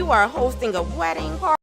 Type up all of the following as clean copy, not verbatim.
you are hosting a wedding party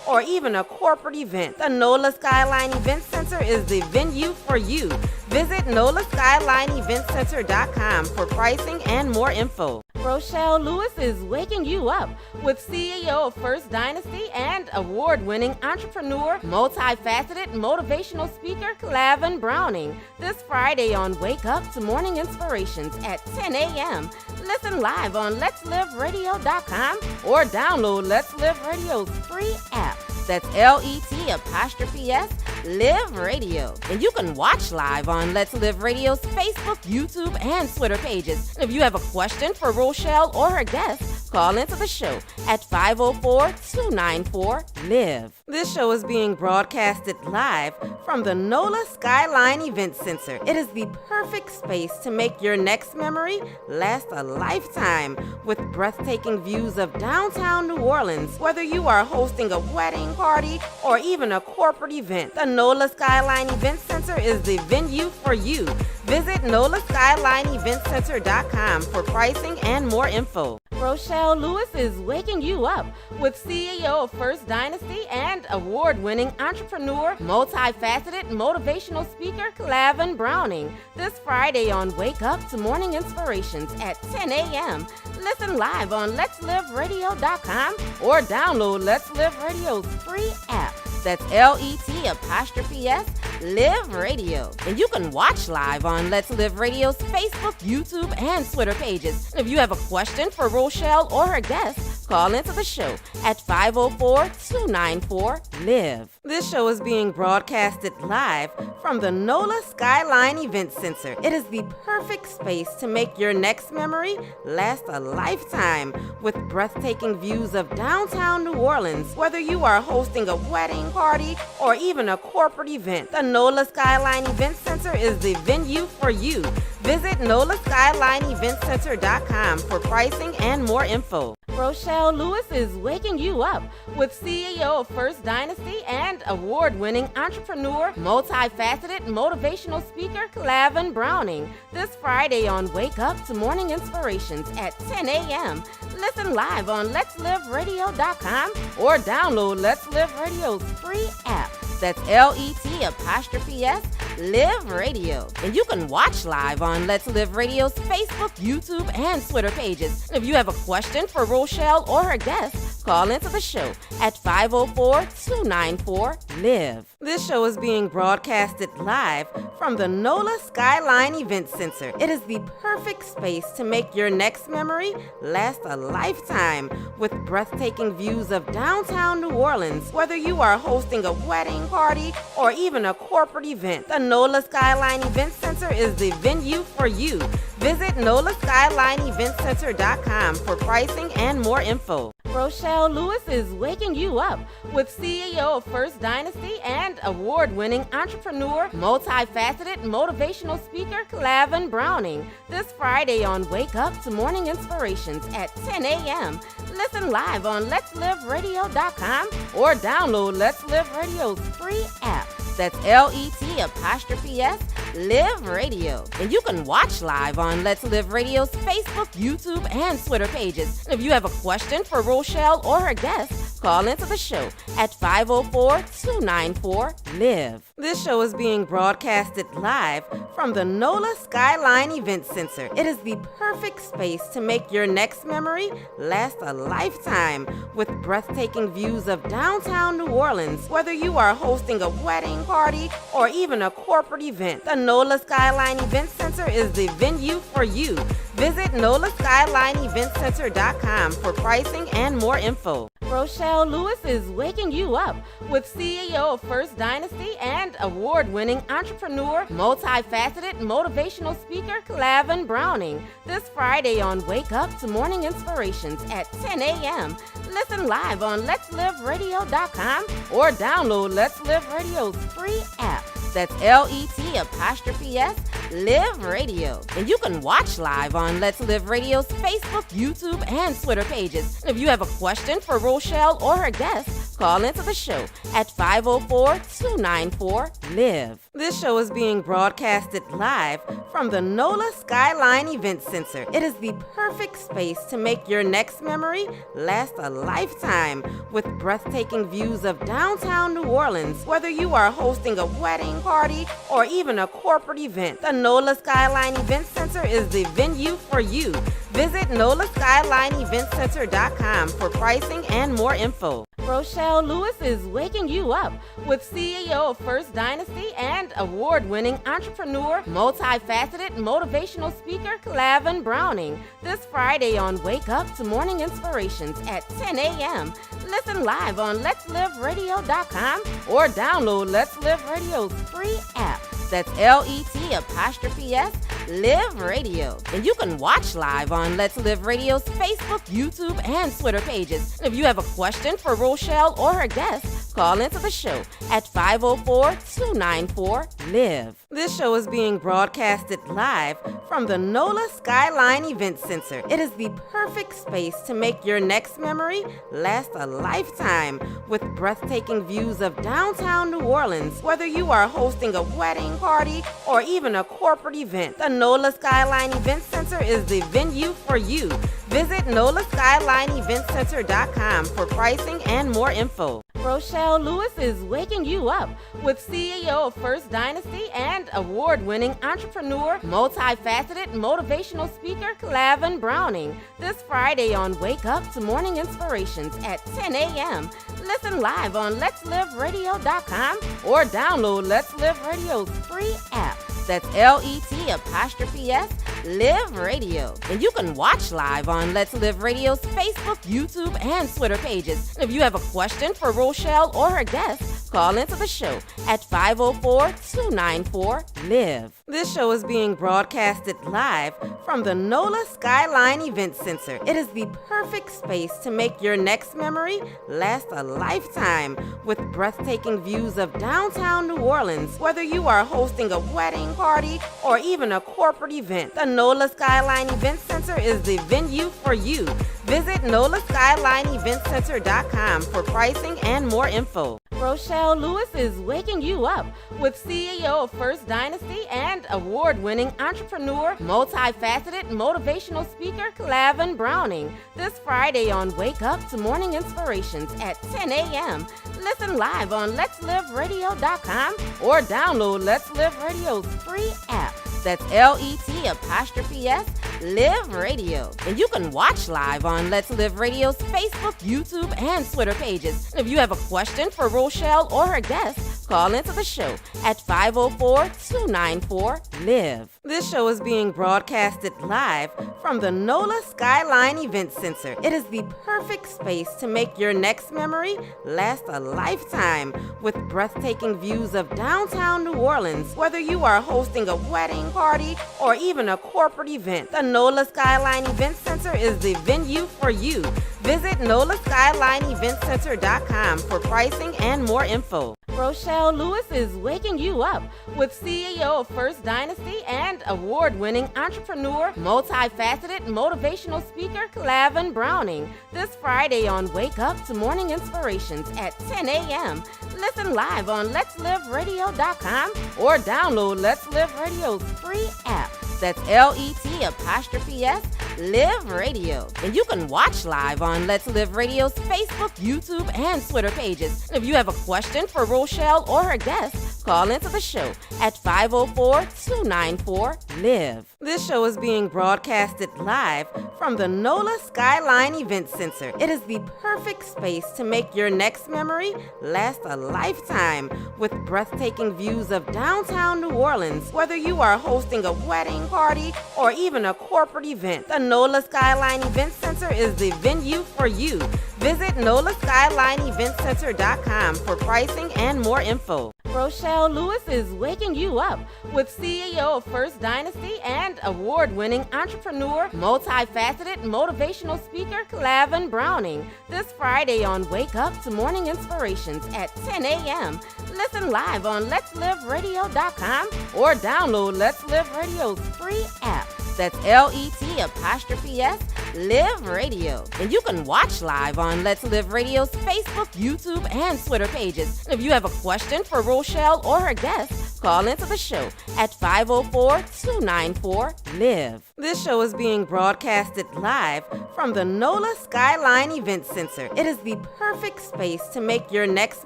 or even a corporate event, the NOLA Skyline Event Center is the venue for you. Visit NOLASkylineEventCenter.com for pricing and more info. Rochelle Lewis is waking you up with CEO of First Dynasty and award-winning entrepreneur, multifaceted motivational speaker, Clavon Browning, this Friday on Wake Up to Morning Inspirations at 10 a.m. Listen live on Let'sLiveRadio.com or download Let's Live Radio's free app. That's LET''S Live Radio. And you can watch live on Let's Live Radio's Facebook, YouTube, and Twitter pages. And if you have a question for Rochelle or her guests, call into the show at 504-294-LIVE. This show is being broadcasted live from the NOLA Skyline Event Center. It is the perfect space to make your next memory last a lifetime with breathtaking views of downtown New Orleans. Whether you are hosting a wedding party or even a corporate event, the NOLA Skyline Event Center is the venue for you. Visit NOLASkylineEventCenter.com for pricing and more info. Rochelle Lewis is waking you up with CEO of First Dynasty and award-winning entrepreneur, multifaceted motivational speaker, Clavon Browning, this Friday on Wake Up to Morning Inspirations at 10 a.m. Listen live on Let'sLiveRadio.com or download Let's Live Radio's free app. That's LET''S Live Radio. And you can watch live on Let's Live Radio's Facebook, YouTube, and Twitter pages. And if you have a question for Rochelle or her guests, call into the show at 504-294-LIVE. This show is being broadcasted live from the NOLA Skyline Event Center. It is the perfect space to make your next memory last a lifetime with breathtaking views of downtown New Orleans. Whether you are hosting a wedding party or even a corporate event, the NOLA Skyline Event Center is the venue for you. Visit NOLASkylineEventCenter.com for pricing and more info. Rochelle Lewis is waking you up with CEO of First Dynasty and award-winning entrepreneur, multifaceted motivational speaker, Clavon Browning, this Friday on Wake Up to Morning Inspirations at 10 a.m. Listen live on Let'sLiveRadio.com or download Let's Live Radio's free app. That's LET''S Live Radio. And you can watch live on Let's Live Radio's Facebook, YouTube, and Twitter pages. And if you have a question for Rochelle or her guests, call into the show at 504-294-LIVE. This show is being broadcasted live from the NOLA Skyline Event Center. It is the perfect space to make your next memory last a lifetime with breathtaking views of downtown New Orleans. Whether you are hosting a wedding party or even a corporate event, the NOLA Skyline Event Center is the venue for you. Visit NOLASkylineEventCenter.com for pricing and more info. Rochelle Lewis is waking you up with CEO of First Dynasty and award-winning entrepreneur, multifaceted motivational speaker, Clavon Browning, this Friday on Wake Up to Morning Inspirations at 10 a.m. Listen live on Let'sLiveRadio.com or download Let's Live Radio's free app. That's LET''S Live Radio. And you can watch live on Let's Live Radio's Facebook, YouTube, and Twitter pages. And if you have a question for Rochelle or her guests, call into the show at 504-294-LIVE. This show is being broadcasted live from the NOLA Skyline Event Center. It is the perfect space to make your next memory last a lifetime with breathtaking views of downtown New Orleans. Whether you are hosting a wedding party or even a corporate event, the NOLA Skyline Event Center is the venue for you. Visit NOLASkylineEventCenter.com for pricing and more info. Rochelle Lewis is waking you up with CEO of First Dynasty and award-winning entrepreneur, multifaceted motivational speaker, Clavon Browning, this Friday on Wake Up to Morning Inspirations at 10 a.m. Listen live on Let'sLiveRadio.com or download Let's Live Radio's free app. That's LET''S Live Radio. And you can watch live on Let's Live Radio's Facebook, YouTube, and Twitter pages. And if you have a question for Rochelle or her guests, call into the show at 504-294-LIVE. This show is being broadcasted live from the NOLA Skyline Event Center. It is the perfect space to make your next memory last a lifetime with breathtaking views of downtown New Orleans. Whether you are hosting a wedding, party, or even a corporate event, the NOLA Skyline Event Center is the venue for you. Visit NOLASkylineEventCenter.com for pricing and more info. Rochelle Lewis is waking you up with CEO of First Dynasty and award-winning entrepreneur, multifaceted motivational speaker Clavon this Friday on Wake Up to Morning Inspirations at 10 a.m. Listen live on Let'sLiveRadio.com or download Let's Live Radio's free app. That's LET''S Live Radio. And you can watch live on Let's Live Radio's Facebook, YouTube, and Twitter pages. And if you have a question for Rochelle or her guests, call into the show at 504-294-LIVE. This show is being broadcasted live from the NOLA Skyline Event Center. It is the perfect space to make your next memory last a lifetime with breathtaking views of downtown New Orleans. Whether you are hosting a wedding, party, or even a corporate event, the NOLA Skyline Event Center is the venue for you. Visit NOLASkylineEventCenter.com for pricing and more info. Rochelle Lewis is waking you up with CEO of First Dynasty and award-winning entrepreneur, multifaceted motivational speaker Clavon this Friday on Wake Up to Morning Inspirations at 10 a.m. Listen live on Let'sLiveRadio.com or download Let's Live Radio's free app. That's LET''S Live Radio. And you can watch live on Let's Live Radio's Facebook, YouTube, and Twitter pages. And if you have a question for Rochelle or her guests, call into the show at 504-294-LIVE. This show is being broadcasted live from the NOLA Skyline Event Center. It is the perfect space to make your next memory last a lifetime with breathtaking views of downtown New Orleans. Whether you are hosting a wedding, party, or even a corporate event, the NOLA Skyline Event Center is the venue for you. Visit NOLASkylineEventCenter.com for pricing and more info. Rochelle Lewis is waking you up with CEO of First Dynasty and award-winning entrepreneur, multifaceted motivational speaker Clavon this Friday on Wake Up to Morning Inspirations at 10 a.m. Listen live on Let'sLiveRadio.com or download Let's Live Radio's free app. That's LET''S Live Radio. And you can watch live on Let's Live Radio's Facebook, YouTube, and Twitter pages. And if you have a question for Rochelle or her guests, call into the show at 504-294-LIVE. This show is being broadcasted live from the NOLA Skyline Event Center. It is the perfect space to make your next memory last a lifetime with breathtaking views of downtown New Orleans. Whether you are hosting a wedding, party, or even a corporate event, the NOLA Skyline Event Center is the venue for you. Visit NOLASkylineEventCenter.com for pricing and more info. Rochelle Lewis is waking you up with CEO of First Dynasty and award-winning entrepreneur, multifaceted motivational speaker Clavon this Friday on Wake Up to Morning Inspirations at 10 a.m. Listen live on Let'sLiveRadio.com or download Let's Live Radio's free app. That's LET''S Live Radio. And you can watch live on Let's Live Radio's Facebook, YouTube, and Twitter pages. And if you have a question for Rochelle or her guests, call into the show at 504-294-LIVE. This show is being broadcasted live from the NOLA Skyline Event Center. It is the perfect space to make your next memory last a lifetime with breathtaking views of downtown New Orleans. Whether you are hosting a wedding, party, or even a corporate event, the NOLA Skyline Event Center is the venue for you. Visit NOLASkylineEventCenter.com for pricing and more info. Rochelle Lewis is waking you up with CEO of First Dynasty and award-winning entrepreneur, multifaceted motivational speaker Clavon this Friday on Wake Up to Morning Inspirations at 10 a.m. Listen live on Let'sLiveRadio.com or download Let's Live Radio's free app. That's LET''S, Live Radio. And you can watch live on Let's Live Radio's Facebook, YouTube, and Twitter pages. And if you have a question for Rochelle or her guests, call into the show at 504-294-LIVE. This show is being broadcasted live from the NOLA Skyline Event Center. It is the perfect space to make your next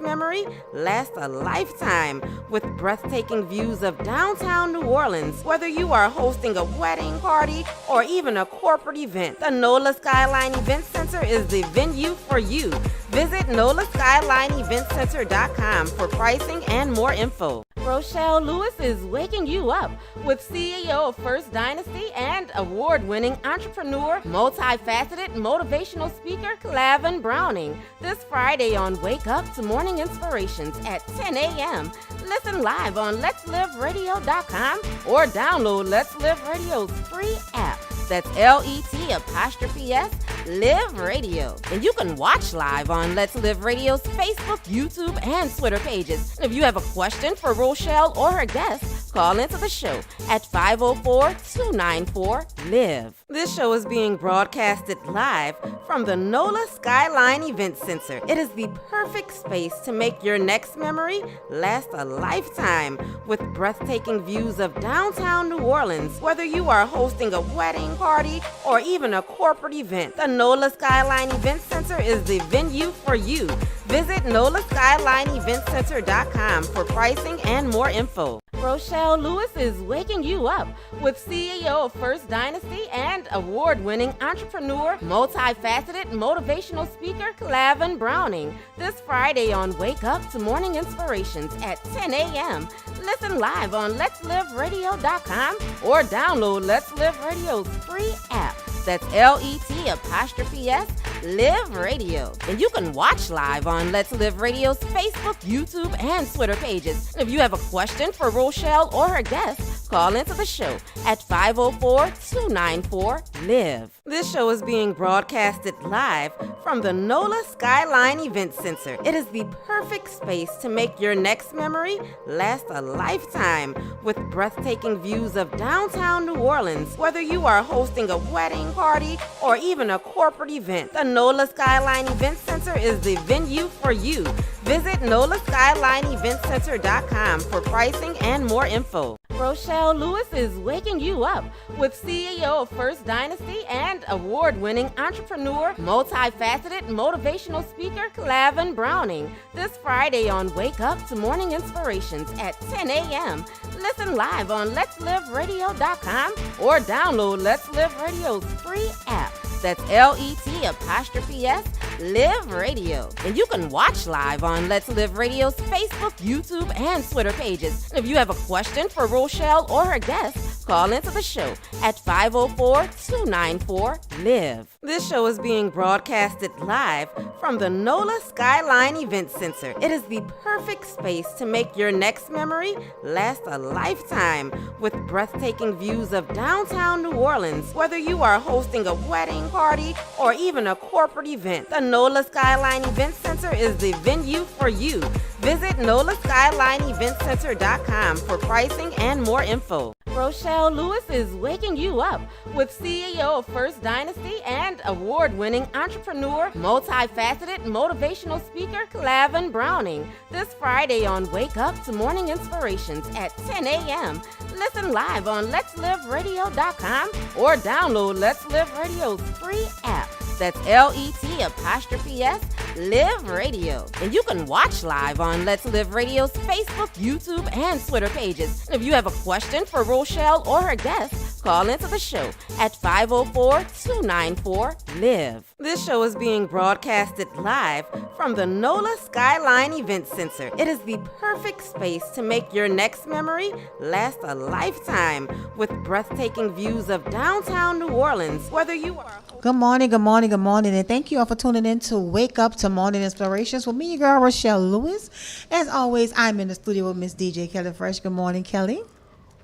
memory last a lifetime with breathtaking views of downtown New Orleans. Whether you are hosting a wedding, party, or even a corporate event, the NOLA Skyline Event Center is the venue for you. Visit NOLASkylineEventCenter.com for pricing and more info. Rochelle Lewis is waking you up with CEO of First Dynasty and award-winning entrepreneur, multifaceted motivational speaker, Clavon Browning, this Friday on Wake Up to Morning Inspirations at 10 a.m. Listen live on Let'sLiveRadio.com or download Let's Live Radio's free app. That's LET''S, Live Radio. And you can watch live on Let's Live Radio's Facebook, YouTube, and Twitter pages. And if you have a question for Rochelle or her guests, call into the show at 504-294-LIVE. This show is being broadcasted live from the NOLA Skyline Event Center. It is the perfect space to make your next memory last a lifetime with breathtaking views of downtown New Orleans. Whether you are hosting a wedding, party, or even a corporate event, the NOLA Skyline Event Center is the venue for you. Visit NOLASkylineEventCenter.com for pricing and more info. Rochelle Lewis is waking you up with CEO of First Dynasty and award-winning entrepreneur, multifaceted motivational speaker, Clavon Browning, this Friday on Wake Up to Morning Inspirations at 10 a.m. Listen live on Let'sLiveRadio.com or download Let's Live Radio's free app. That's LET''S, Live Radio. And you can watch live on Let's Live Radio's Facebook, YouTube, and Twitter pages. And if you have a question for Rochelle or her guests, call into the show at 504-294-LIVE. This show is being broadcasted live from the NOLA Skyline Event Center. It is the perfect space to make your next memory last a lifetime with breathtaking views of downtown New Orleans. Whether you are hosting a wedding, party, or even a corporate event, the NOLA Skyline Event Center is the venue for you. Visit NOLASkylineEventCenter.com for pricing and more info. Rochelle Lewis is waking you up with CEO of First Dynasty and award-winning entrepreneur, multifaceted motivational speaker, Clavon Browning, this Friday on Wake Up to Morning Inspirations at 10 a.m. Listen live on Let'sLiveRadio.com or download Let's Live Radio's free app. That's LET''S, Live Radio. And you can watch live on Let's Live Radio's Facebook, YouTube, and Twitter pages. And if you have a question for Rochelle or her guests, call into the show at 504-294-LIVE. This show is being broadcasted live from the NOLA Skyline Event Center. It is the perfect space to make your next memory last a lifetime with breathtaking views of downtown New Orleans. Whether you are hosting a wedding, party, or even a corporate event, the NOLA Skyline Event Center is the venue for you. Visit NOLASkylineEventCenter.com for pricing and more info. Rochelle Lewis is waking you up with CEO of First Dynasty and award-winning entrepreneur, multifaceted motivational speaker, Clavon Browning, this Friday on Wake Up to Morning Inspirations at 10 a.m. Listen live on Let'sLiveRadio.com or download Let's Live Radio's free app. That's LET''S, Live Radio. And you can watch live on Let's Live Radio's Facebook, YouTube, and Twitter pages. And if you have a question for Rochelle or her guests, call into the show at 504-294-LIVE. This show is being broadcasted live from the NOLA Skyline Event Center. It is the perfect space to make your next memory last a lifetime with breathtaking views of downtown New Orleans. Whether you are... Good morning, and thank you all for tuning in to Wake Up to Morning Inspirations with me, your girl, Rochelle Lewis. As always, I'm in the studio with Miss DJ Kelly Fresh. Good morning, Kelly.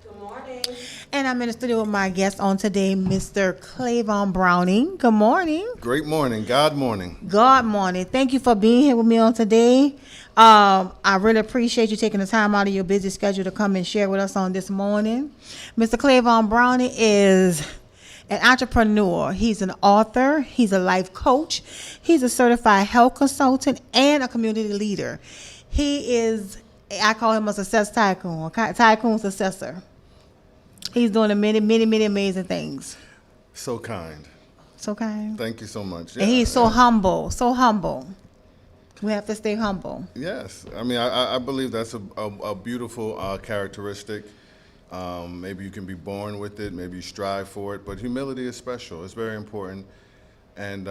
Good morning. And I'm in the studio with my guest on today, Mr. Clavon Browning. Good morning. Great morning. God morning. God morning. Thank you for being here with me on today. I really appreciate you taking the time out of your busy schedule to come and share with us on this morning. Mr. Clavon Browning is an entrepreneur. He's an author. He's a life coach. He's a certified health consultant and a community leader. He is, I call him a success tycoon, tycoon successor. He's doing many amazing things. So kind. So kind. Thank you so much. And he's so humble, so humble. We have to stay humble. Yes. I mean, I believe that's a beautiful characteristic. Maybe you can be born with it. Maybe you strive for it. But humility is special. It's very important. And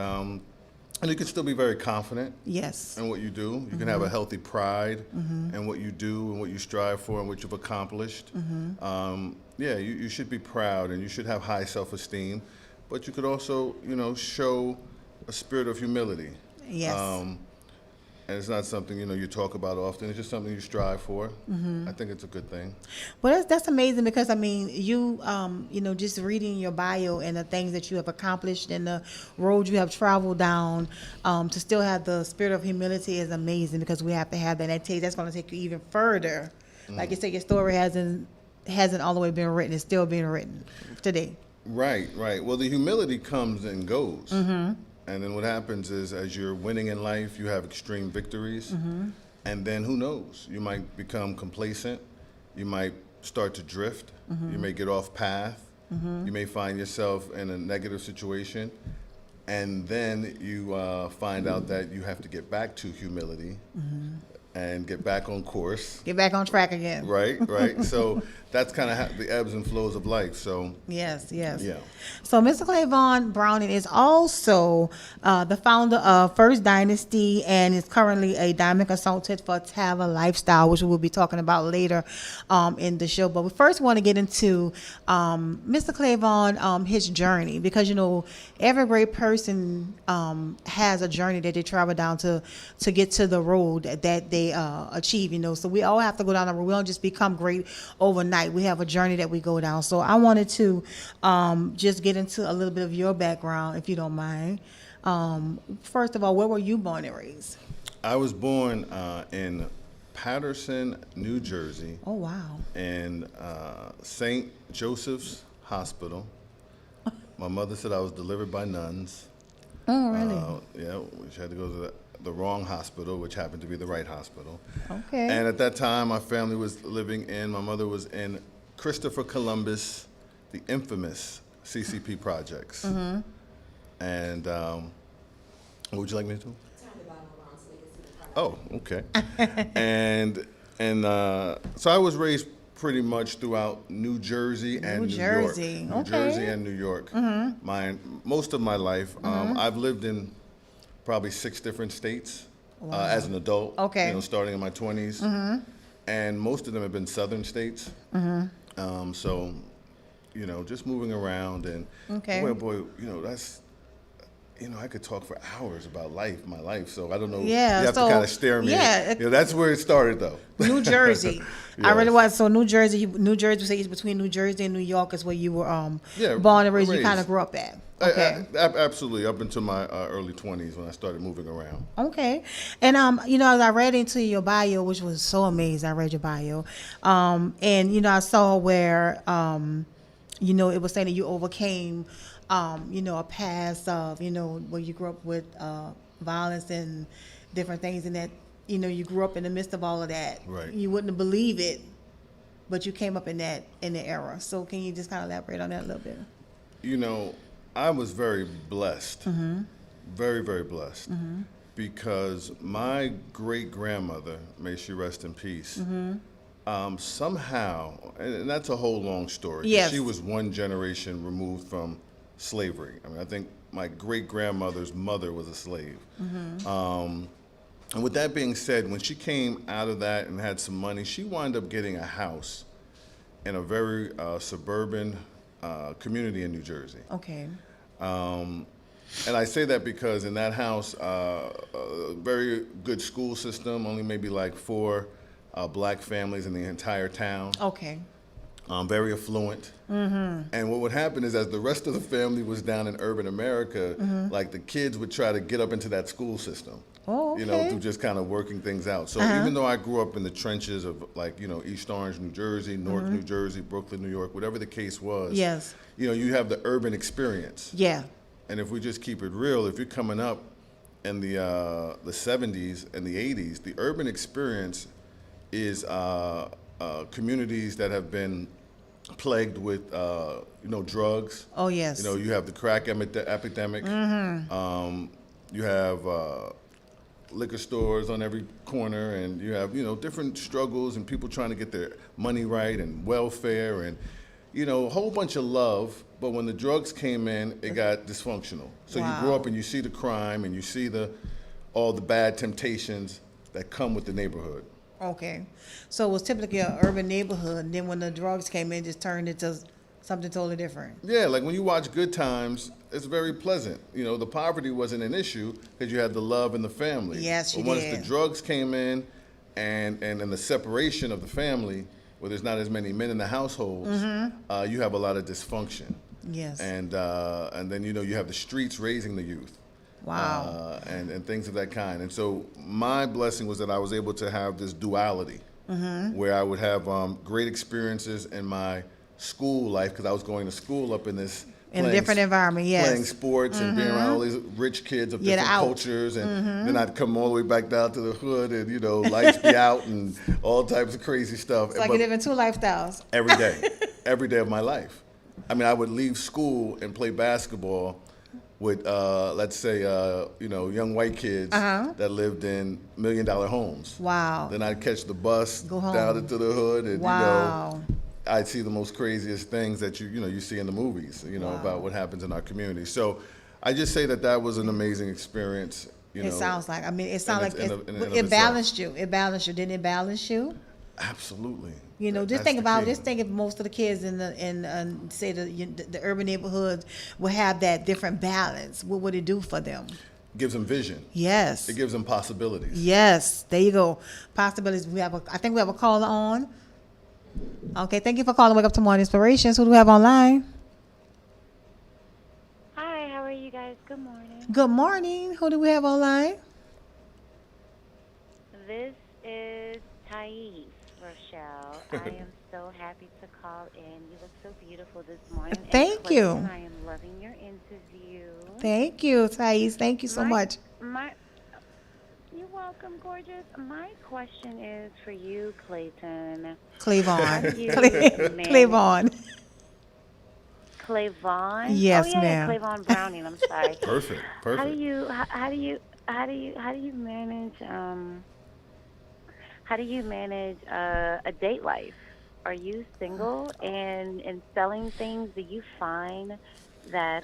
you can still be very confident Yes. in what you do. You can have a healthy pride in what you do and what you strive for and what you've accomplished. You should be proud and you should have high self-esteem. But you could also, show a spirit of humility. Yes. And it's not something, you talk about often. It's just something you strive for. I think it's a good thing. Well, that's amazing because, I mean, you, just reading your bio and the things that you have accomplished and the road you have traveled down, to still have the spirit of humility is amazing because we have to have that. That's going to take you even further. Like you said, your story hasn't all the way been written. It's still being written today. Right. Well, the humility comes and goes. And then what happens is as you're winning in life, you have extreme victories. And then who knows? You might become complacent. You might start to drift. You may get off path. You may find yourself in a negative situation. And then you find out that you have to get back to humility and get back on course. Get back on track again. Right. So that's kind of the ebbs and flows of life. So Yes. yeah. So Mr. Clavon Browning is also the founder of First Dynasty and is currently a diamond consultant for Tava Lifestyle, which we'll be talking about later in the show. But we first want to get into Mr. Clavon, his journey, because every great person has a journey that they travel down to get to the road that they achieve. So we all have to go down the road. We don't just become great overnight. We have a journey that we go down. So I wanted to just get into a little bit of your background, if you don't mind. First of all, where were you born and raised? I was born in Patterson, New Jersey. Oh, wow. In St. Joseph's Hospital. My mother said I was delivered by nuns. Oh, really? Which had to go to the wrong hospital, which happened to be the right hospital. Okay. And at that time, my family was my mother was in Christopher Columbus, the infamous CCP projects. And what would you like me to do? Oh, okay. and so I was raised pretty much throughout New Jersey and New York. New Jersey and New York. Most of my life. I've lived in probably 6 different states as an adult. Okay. Starting in my 20s. And most of them have been southern states. So, just moving around and boy, that's. I could talk for hours about my life. So I don't know. Yeah, you have to kind of stare me. Yeah, that's where it started, though. New Jersey. Yes. I really was. So New Jersey, between New Jersey and New York is where you were born and raised. You kind of grew up at. Okay. Absolutely, up until my early 20s when I started moving around. Okay. And, as I read into your bio, which was so amazing, I read your bio, and, I saw where, it was saying that you overcame, a past of, where you grew up with violence and different things, and that, you grew up in the midst of all of that. Right. You wouldn't believe it, but you came up in the era. So can you just kind of elaborate on that a little bit? I was very blessed, very, very blessed, because my great-grandmother, may she rest in peace, somehow, and that's a whole long story. Yes. She was one generation removed from slavery. I mean, I think my great-grandmother's mother was a slave. And with that being said, when she came out of that and had some money, she wound up getting a house in a very suburban community in New Jersey. Okay. And I say that because in that house, a very good school system, only maybe like 4 black families in the entire town. Okay. very affluent. And what would happen is as the rest of the family was down in urban America, like the kids would try to get up into that school system. Oh, You know, okay. through just kind of working things out. So even though I grew up in the trenches of like, you know, East Orange, New Jersey, North New Jersey, Brooklyn, New York, whatever the case was, Yes. you know, you have the urban experience. Yeah. And if we just keep it real, if you're coming up in the 70s and the 80s, the urban experience is communities that have been plagued with, you know, drugs. Oh, yes. You know, you have the crack epidemic. You have liquor stores on every corner, and you have, you know, different struggles and people trying to get their money right and welfare and, you know, a whole bunch of love. But when the drugs came in, it got dysfunctional. So you grow up and you see the crime and you see all the bad temptations that come with the neighborhood. Okay. So it was typically an urban neighborhood, and then when the drugs came in, it just turned into something totally different. Yeah, like when you watch Good Times, it's very pleasant. You know, the poverty wasn't an issue because you had the love and the family. Yes, you But once did. the drugs came in and the separation of the family, where there's not as many men in the households, you have a lot of dysfunction. Yes. And then, you know, you have the streets raising the youth. Wow. And things of that kind. And so my blessing was that I was able to have this duality where I would have great experiences in my school life because I was going to school up in this In a different environment, yes. playing sports and being around all these rich kids of Get different out. cultures, and then I'd come all the way back down to the hood, and you know, lights be out and all types of crazy stuff. It's like But you live in two lifestyles. every day of my life. I mean, I would leave school and play basketball with, let's say, you know, young white kids that lived in $1 million homes. Wow. Then I'd catch the bus Go home. down into the hood, and Wow. you know, I'd see the most craziest things that you see in the movies, you know, about what happens in our community. So I just say that was an amazing experience. You know, It sounds like. I mean, it sounds like in and of it itself. balanced you. It balanced you. Didn't it balance you? Absolutely. You know, just That's think the about. key. Just think if most of the kids in say the urban neighborhoods would have that different balance. What would it do for them? Gives them vision. Yes. It gives them possibilities. Yes. There you go. Possibilities. I think we have a caller on. Okay. Thank you for calling. Wake Up to Morning Inspirations. Who do we have online? Hi, how are you guys? Good morning. Good morning. Who do we have online? This is Thais, Rochelle. I am so happy to call in. You look so beautiful this morning. And Thank you. Clayton, I am loving your interview. Thank you, Thais. Thank you so much. You're welcome, gorgeous. My question is for you, Clayton. Clavon. You Clavon. Clavon? Yes, oh, yeah, ma'am. Clavon Browning. I'm sorry. Perfect. How do you manage a date life? Are you single and in selling things? Do you find that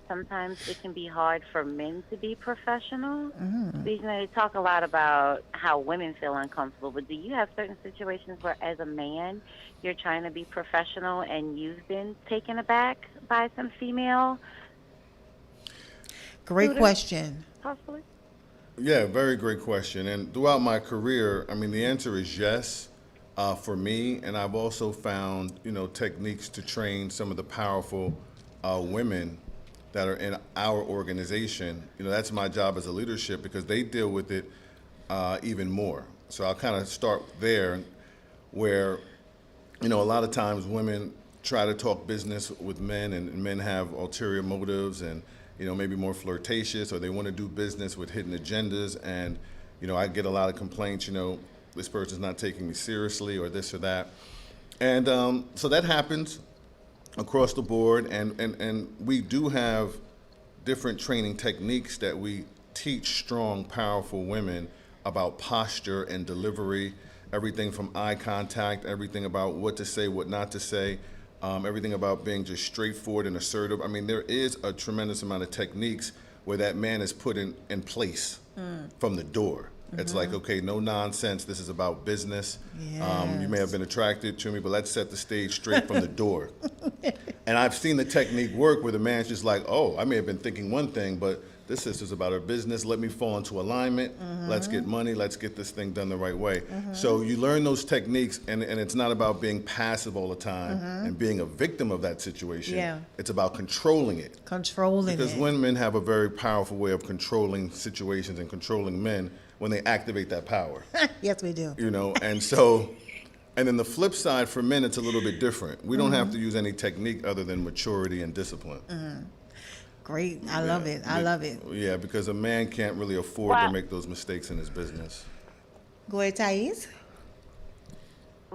sometimes it can be hard for men to be professional? Because, you know, they talk a lot about how women feel uncomfortable, but do you have certain situations where, as a man, you're trying to be professional and you've been taken aback by some female? Great Suitor? question. Possibly. Yeah, very great question. And throughout my career, I mean, the answer is yes for me. And I've also found, you know, techniques to train some of the powerful women that are in our organization. You know, that's my job as a leadership because they deal with it even more. So I'll kind of start there where, you know, a lot of times women try to talk business with men and men have ulterior motives and, you know, maybe more flirtatious or they want to do business with hidden agendas. And, you know, I get a lot of complaints, you know, this person's not taking me seriously or this or that. And so that happens across the board. And we do have different training techniques that we teach strong, powerful women about posture and delivery, everything from eye contact, everything about what to say, what not to say. Everything about being just straightforward and assertive. I mean, there is a tremendous amount of techniques where that man is put in place from the door. It's like, okay, no nonsense. This is about business. You may have been attracted to me, but let's set the stage straight from the door. And I've seen the technique work where the man's just like, oh, I may have been thinking one thing, but This sister's about her business. Let me fall into alignment. Let's get money. Let's get this thing done the right way. So you learn those techniques, and it's not about being passive all the time and being a victim of that situation. Yeah. It's about controlling it. Controlling Because it. women have a very powerful way of controlling situations and controlling men when they activate that power. Yes, we do. You know, and so, and then the flip side for men, it's a little bit different. We don't have to use any technique other than maturity and discipline. Great. I love it. I love it. Yeah, because a man can't really afford to make those mistakes in his business. Go ahead, Thais.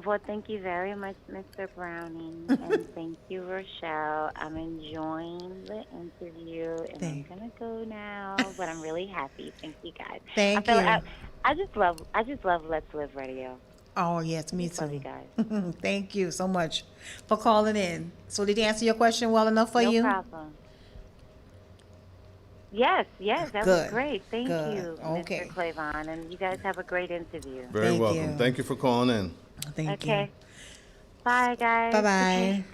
Well, thank you very much, Mr. Browning, and thank you, Rochelle. I'm enjoying the interview, and Thank- I'm gonna go now, but I'm really happy. Thank you, guys. Thank I you. I just love Let's Live Radio. Oh, yes, me Love you too. guys. Thank you so much for calling in. So did he answer your question well enough for No you? problem. Yes, that Good. was great. Thank Good. you, Okay. Mr. Clavon, and you guys have a great interview. Very Thank welcome. you. Thank you for calling in. Thank Okay. you. Bye, guys. Bye-bye.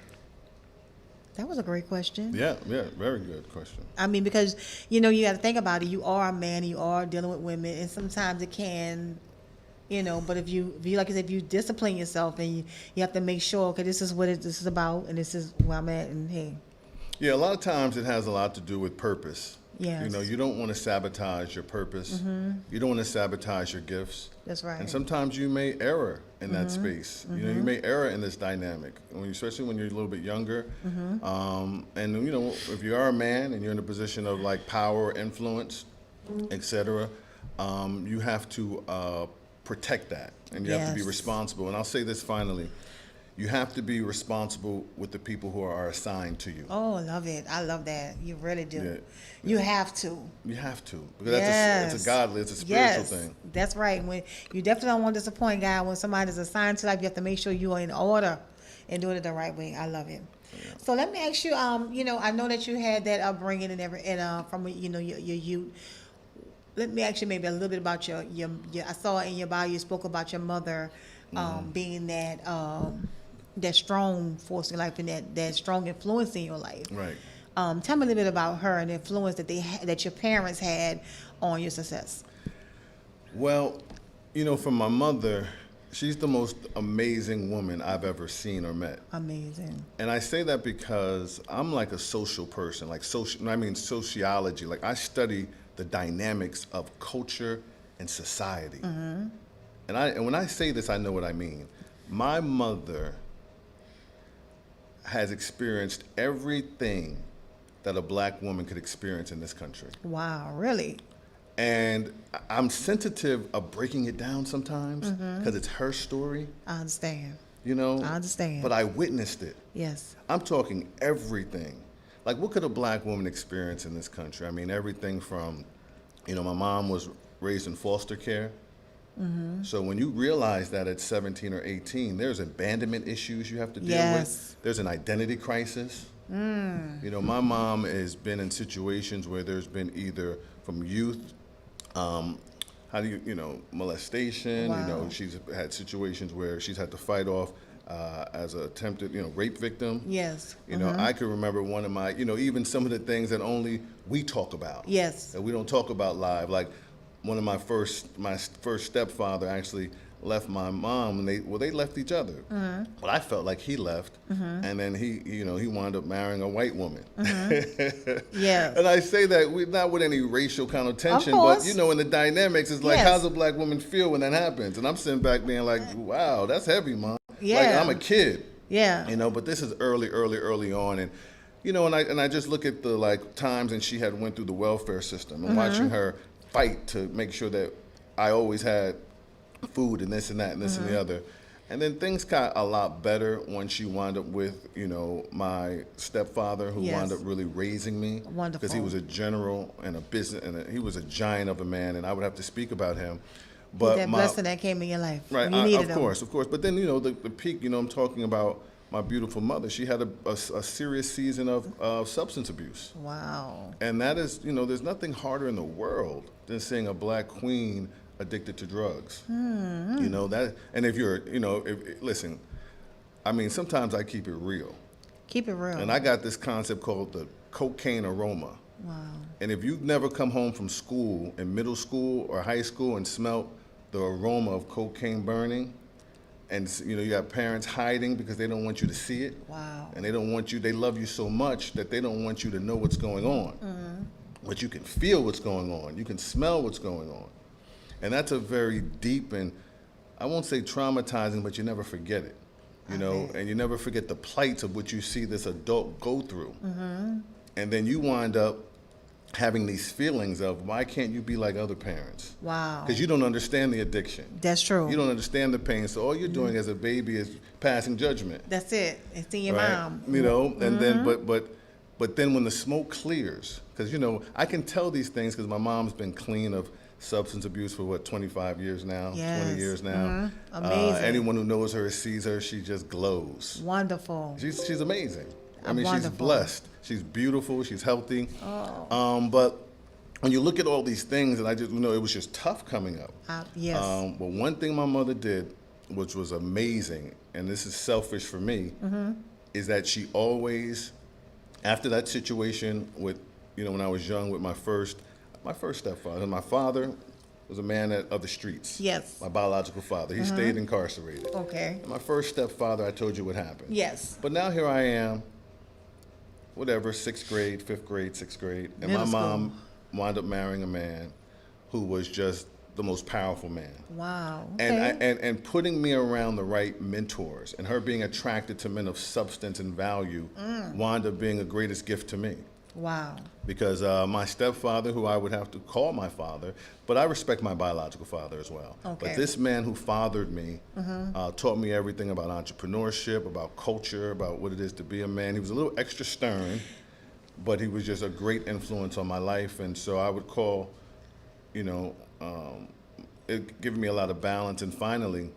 That was a great question. Yeah, very good question. I mean, because, you know, you got to think about it. You are a man, you are dealing with women, and sometimes it can, you know, but if you like I said, if you discipline yourself and you have to make sure, okay, this is what this is about, and this is where I'm at, and hey. Yeah, a lot of times it has a lot to do with purpose. Yes. You know, you don't want to sabotage your purpose. You don't want to sabotage your gifts. That's right. And sometimes you may error in that space. You know, you may error in this dynamic, especially when you're a little bit younger. And you know, if you are a man and you're in a position of like power, influence, etc., you have to protect that, and you have to be Yes. responsible. And I'll say this finally: you have to be responsible with the people who are assigned to you. Oh, I love it. I love that. You really do. Yeah. You have to. You have to, because Yes. it's a godly, it's a spiritual Yes, thing. that's right. When you definitely don't want to disappoint God. When somebody's assigned to life, you have to make sure you are in order and doing it the right way. I love it. So let me ask you. You know, I know that you had that upbringing and from you know your youth. Let me ask you maybe a little bit about your. I saw in your bio you spoke about your mother being that that strong force in your life and that strong influence in your life. Right. Tell me a little bit about her and the influence that that your parents had on your success. Well, you know, from my mother, she's the most amazing woman I've ever seen or met. Amazing. And I say that because I'm like a social person, like sociology. Like I study the dynamics of culture and society. And when I say this, I know what I mean. My mother has experienced everything that a black woman could experience in this country. Wow, really? And I'm sensitive of breaking it down sometimes because it's her story, I understand. you know? I understand. But I witnessed it. Yes. I'm talking everything. Like, what could a black woman experience in this country? I mean, everything from, you know, my mom was raised in foster care. So when you realize that at 17 or 18, there's abandonment issues you have to deal Yes. with. There's an identity crisis. You know, my mom has been in situations where there's been either from youth, molestation. You know, Wow. she's had situations where she's had to fight off as an attempted, rape victim. Yes. You know, I can remember one of my, even some of the things that only we talk about. Yes. That we don't talk about live. Like one of my first stepfather actually left my mom, and they left each other. But I felt like he left, and then he wound up marrying a white woman. Yeah. And I say that not with any racial connotation, but course. in the dynamics, it's like, Yes. how's a black woman feel when that happens? And I'm sitting back being like, wow, that's heavy, Mom. Like, Yeah. I'm a kid. Yeah. But this is early on, and and I just look at the like times and she had went through the welfare system and watching her fight to make sure that I always had food and this and that and this and the other. And then things got a lot better when she wound up with, my stepfather who Yes. wound up really raising me. Wonderful. Because he was a general and a business, and he was a giant of a man, and I would have to speak about him. But that blessing that came in your life. Right, when you needed of them. course. But then, the peak, I'm talking about my beautiful mother. She had a serious season of substance abuse. Wow. And that is, there's nothing harder in the world than seeing a black queen addicted to drugs. That, and if you're, listen, I mean, sometimes I keep it real. Keep it real. And I got this concept called the cocaine aroma. Wow. And if you've never come home from school, in middle school or high school, and smelt the aroma of cocaine burning, and you have parents hiding because they don't want you to see it. Wow. And they love you so much that they don't want you to know what's going on. But you can feel what's going on. You can smell what's going on. And that's a very deep and, I won't say traumatizing, but you never forget it. And you never forget the plights of what you see this adult go through. And then you wind up having these feelings of, why can't you be like other parents? Wow. Because you don't understand the addiction. That's true. You don't understand the pain. So all you're doing as a baby is passing judgment. That's it. It's in your right? mom. And then, but then when the smoke clears, because, I can tell these things because my mom's been clean of substance abuse for 25 years now, Yes. 20 years now. Amazing. Anyone who knows her or sees her, she just glows. Wonderful. She's amazing. I mean, Wonderful. she's blessed. She's beautiful. She's healthy. But when you look at all these things, and I just it was just tough coming up. Yes. But one thing my mother did, which was amazing, and this is selfish for me, is that she always, after that situation with, when I was young with my first stepfather, my father was a man of the streets. Yes. My biological father. He stayed incarcerated. Okay. And my first stepfather, I told you what happened. Yes. But now here I am, whatever, 6th grade, 5th grade, 6th grade, and Middle my school. mom wound up marrying a man who was just the most powerful man. Wow. Okay. And putting me around the right mentors, and her being attracted to men of substance and value wound up being a greatest gift to me. Wow. Because my stepfather, who I would have to call my father, but I respect my biological father as well. Okay. But this man who fathered me taught me everything about entrepreneurship, about culture, about what it is to be a man. He was a little extra stern, but he was just a great influence on my life. And so I would call, it gave me a lot of balance. And finally,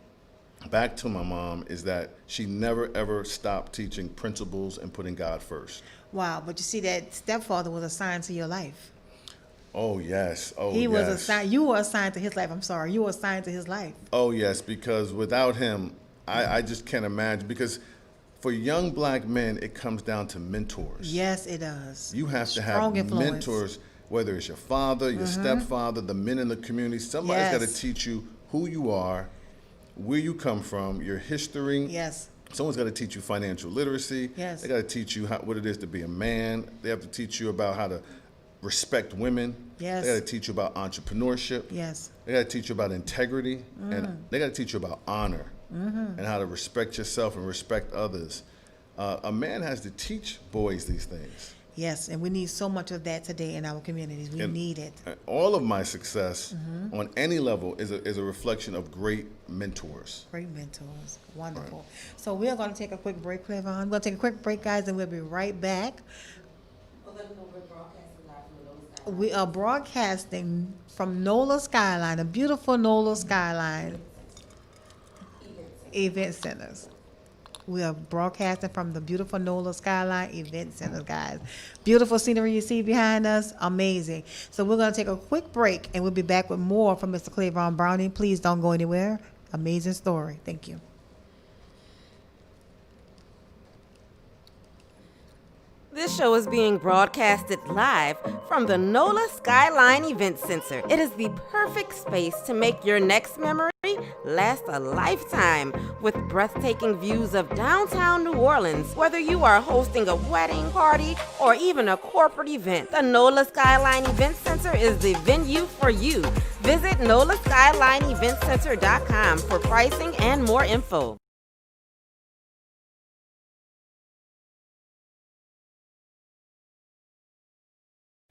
back to my mom, is that she never, ever stopped teaching principles and putting God first. Wow. But you see, that stepfather was assigned to your life. Oh, yes. Oh, He was yes. assigned. You were assigned to his life. I'm sorry. You were assigned to his life. Oh, yes, because without him, I just can't imagine. Because for young black men, it comes down to mentors. Yes, it does. You have to Strong have influence. mentors, whether it's your father, your stepfather, the men in the community. Somebody's got to Yes. teach you who you are, where you come from, your history. Yes. Someone's got to teach you financial literacy. Yes. They got to teach you what it is to be a man. They have to teach you about how to respect women. Yes. They got to teach you about entrepreneurship. Yes. They got to teach you about integrity, and they got to teach you about honor and how to respect yourself and respect others. A man has to teach boys these things. Yes. And we need so much of that today in our communities. We And need it. All of my success on any level is a reflection of great mentors. Great mentors. Wonderful. So we are going to take a quick break, Clavon. We're going to take a quick break, guys, and we'll be right back. We are broadcasting from NOLA Skyline, a beautiful NOLA Skyline event centers. We are broadcasting from the beautiful NOLA Skyline Event Center, guys. Beautiful scenery you see behind us. Amazing. So we're going to take a quick break, and we'll be back with more from Mr. Clavon Browning. Please don't go anywhere. Amazing story. Thank you. This show is being broadcasted live from the NOLA Skyline Event Center. It is the perfect space to make your next memory last a lifetime with breathtaking views of downtown New Orleans. Whether you are hosting a wedding party or even a corporate event, the NOLA Skyline Event Center is the venue for you. Visit NOLASkylineEventCenter.com for pricing and more info.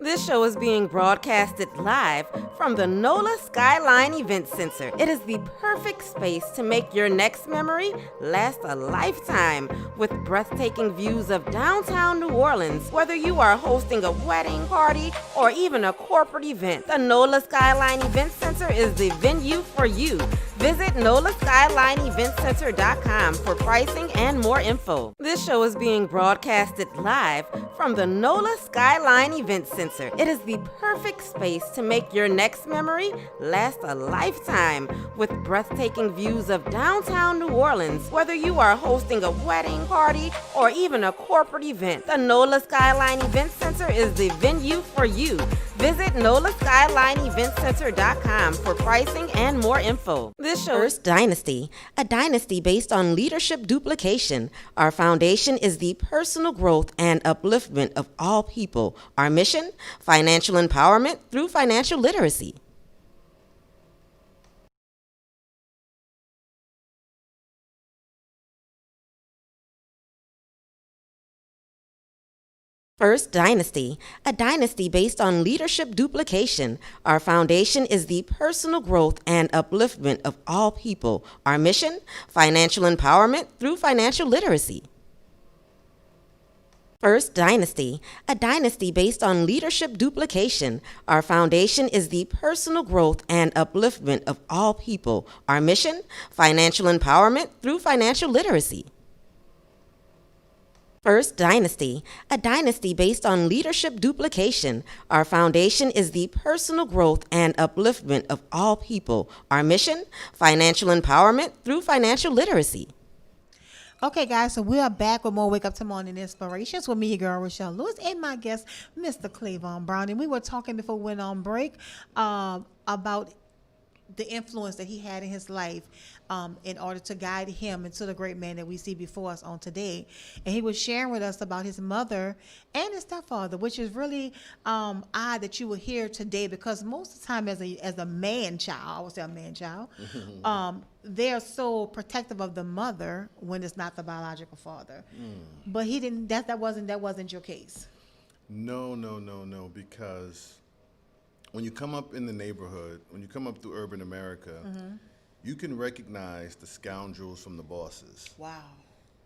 This show is being broadcasted live from the NOLA Skyline Event Center. It is the perfect space to make your next memory last a lifetime with breathtaking views of downtown New Orleans. Whether you are hosting a wedding party or even a corporate event, the NOLA Skyline Event Center is the venue for you. Visit NOLASkylineEventCenter.com for pricing and more info. This show is being broadcasted live from the NOLA Skyline Event Center. It is the perfect space to make your next memory last a lifetime with breathtaking views of downtown New Orleans. Whether you are hosting a wedding, party, or even a corporate event, the NOLA Skyline Event Center is the venue for you. Visit NOLASkylineEventCenter.com for pricing and more info. This show is Dynasty, a dynasty based on leadership duplication. Our foundation is the personal growth and upliftment of all people. Our mission, financial empowerment through financial literacy. First Dynasty, a dynasty based on leadership duplication. Our foundation is the personal growth and upliftment of all people. Our mission, financial empowerment through financial literacy. First Dynasty, a dynasty based on leadership duplication. Our foundation is the personal growth and upliftment of all people. Our mission, financial empowerment through financial literacy. First Dynasty, a dynasty based on leadership duplication. Our foundation is the personal growth and upliftment of all people. Our mission, financial empowerment through financial literacy. Okay, guys, so we are back with more Wake Up to Morning Inspirations with me, your girl, Rochelle Lewis, and my guest, Mr. Clavon Brown. And we were talking before we went on break about the influence that he had in his life in order to guide him into the great man that we see before us on today. And he was sharing with us about his mother and his stepfather, which is really odd that you will hear today, because most of the time as a man child, I would say a man child, they're so protective of the mother when it's not the biological father. But he didn't. That wasn't your case. No, because when you come up in the neighborhood, when you come up through urban America, you can recognize the scoundrels from the bosses. Wow.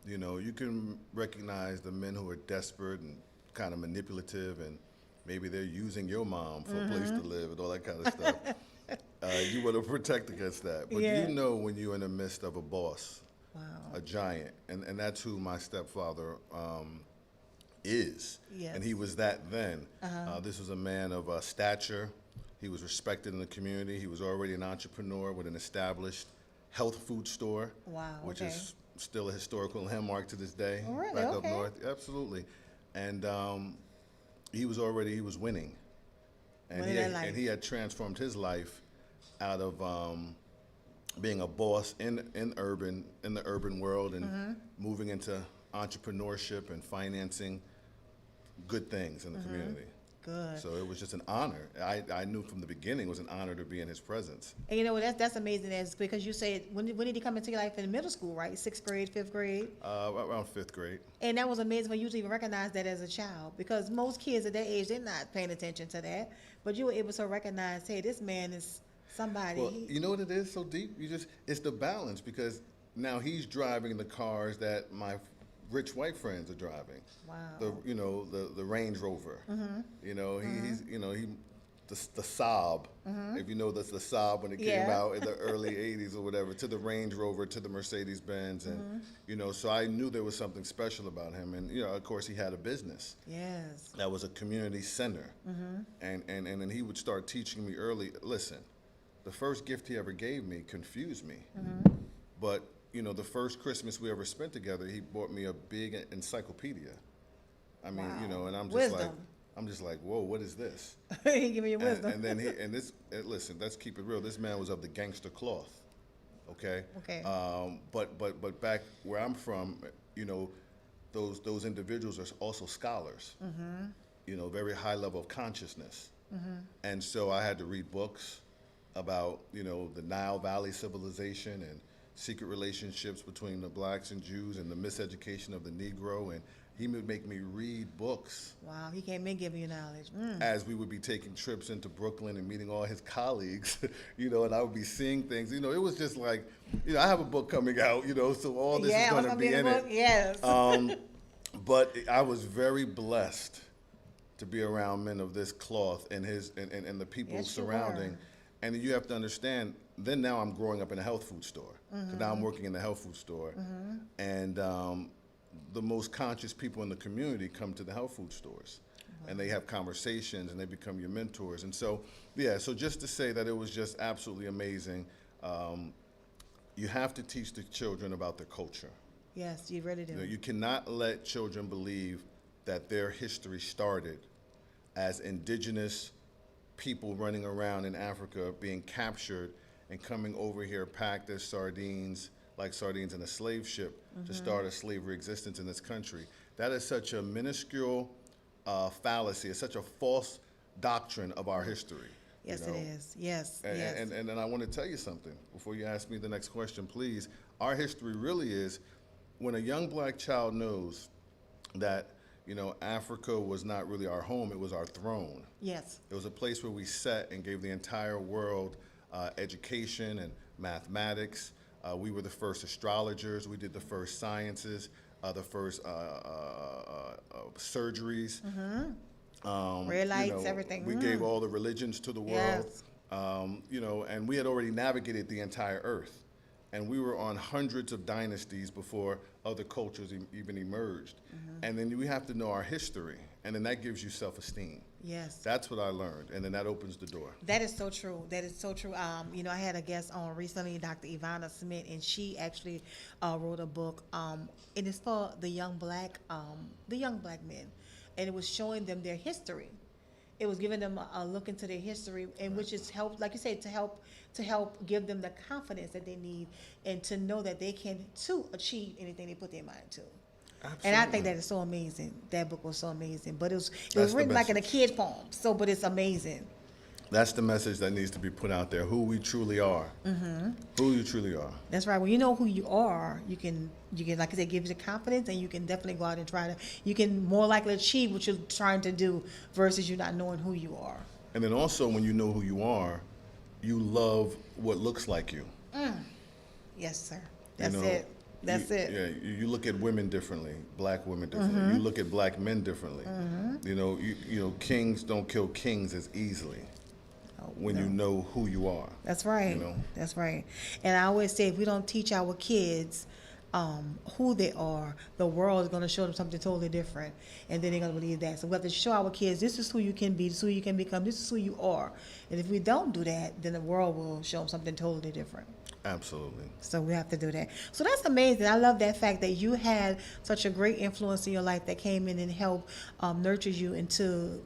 You know, you can recognize the men who are desperate and kind of manipulative, and maybe they're using your mom for a place to live and all that kind of stuff. You want to protect against that. But you know when you're in the midst of a boss, a giant, and that's who my stepfather is. Yes. And he was that then. This was a man of stature. He was respected in the community. He was already an entrepreneur with an established health food store, which is still a historical landmark to this day. Oh, really? Back up north. Absolutely. And he was winning. And he had transformed his life out of being a boss in the urban world and moving into entrepreneurship and financing good things in the community. Good. So it was just an honor. I knew from the beginning it was an honor to be in his presence. And you know that's amazing, because you said when did he come into your life? In middle school, right? 6th grade, 5th grade? Around 5th grade. And that was amazing for you to even recognize that as a child, because most kids at that age, they're not paying attention to that. But you were able to recognize, hey, this man is somebody. Well, you know what it is so deep? It's the balance, because now he's driving the cars that my rich white friends are driving. Wow. The Range Rover. You know, he's the Saab. If you know that's the Saab when it came out in the early 80s or whatever, to the Range Rover, to the Mercedes Benz, and so I knew there was something special about him. And of course he had a business. Yes. That was a community center. And then he would start teaching me early. Listen, the first gift he ever gave me confused me. But the first Christmas we ever spent together, he bought me a big encyclopedia. I mean, and I'm just like, whoa, what is this? He give me your wisdom. And then listen, let's keep it real. This man was of the gangster cloth, okay? Okay. But back where I'm from, those individuals are also scholars. Very high level of consciousness. And so I had to read books about, the Nile Valley civilization and secret relationships between the blacks and Jews and the miseducation of the Negro, and he would make me read books. Wow, he came in giving you knowledge. As we would be taking trips into Brooklyn and meeting all his colleagues, and I would be seeing things. It was just like, I have a book coming out, so all this is going to be in it. Yes. But I was very blessed to be around men of this cloth and the people surrounding. And you have to understand, then now I'm growing up in a health food store. So now I'm working in the health food store, and the most conscious people in the community come to the health food stores, and they have conversations, and they become your mentors. And so, yeah. So just to say that it was just absolutely amazing. You have to teach the children about their culture. Yes, you really do. You cannot let children believe that their history started as indigenous people running around in Africa being captured and coming over here packed as sardines, like sardines in a slave ship, to start a slavery existence in this country. That is such a minuscule fallacy. It's such a false doctrine of our history. Yes, you know? it is. Yes, And, yes. and I want to tell you something before you ask me the next question, please. Our history really is when a young black child knows that, Africa was not really our home, it was our throne. Yes. It was a place where we sat and gave the entire world education and mathematics. We were the first astrologers. We did the first sciences, the first surgeries. Red lights, everything. We gave all the religions to the world. Yes. And we had already navigated the entire earth. And we were on hundreds of dynasties before other cultures even emerged. And then we have to know our history, and then that gives you self-esteem. Yes. That's what I learned, and then that opens the door. That is so true. That is so true. I had a guest on recently, Dr. Ivana Smith, and she actually wrote a book, and it's for the young black men, and it was showing them their history. It was giving them a look into their history, and which is help, like you said, to help give them the confidence that they need, and to know that they can too achieve anything they put their mind to. Absolutely. And I think that is so amazing. That book was so amazing, but it was That's the written like in a message. kid form. So, but it's amazing. That's the message that needs to be put out there, who we truly are. Who you truly are. That's right. When you know who you are, you can, like I said, give you the confidence, and you can definitely go out and you can more likely achieve what you're trying to do versus you not knowing who you are. And then also, when you know who you are, you love what looks like you. Yes, sir. That's You know, it. That's it. Yeah, you look at women differently, black women differently. You look at black men differently. Kings don't kill kings as easily when you know who you are. That's right. That's right. And I always say, if we don't teach our kids who they are, the world is going to show them something totally different, and then they're going to believe that. So we have to show our kids, this is who you can be, this is who you can become, this is who you are. And if we don't do that, then the world will show them something totally different. Absolutely. So we have to do that. So that's amazing. I love that fact that you had such a great influence in your life that came in and helped nurture you into,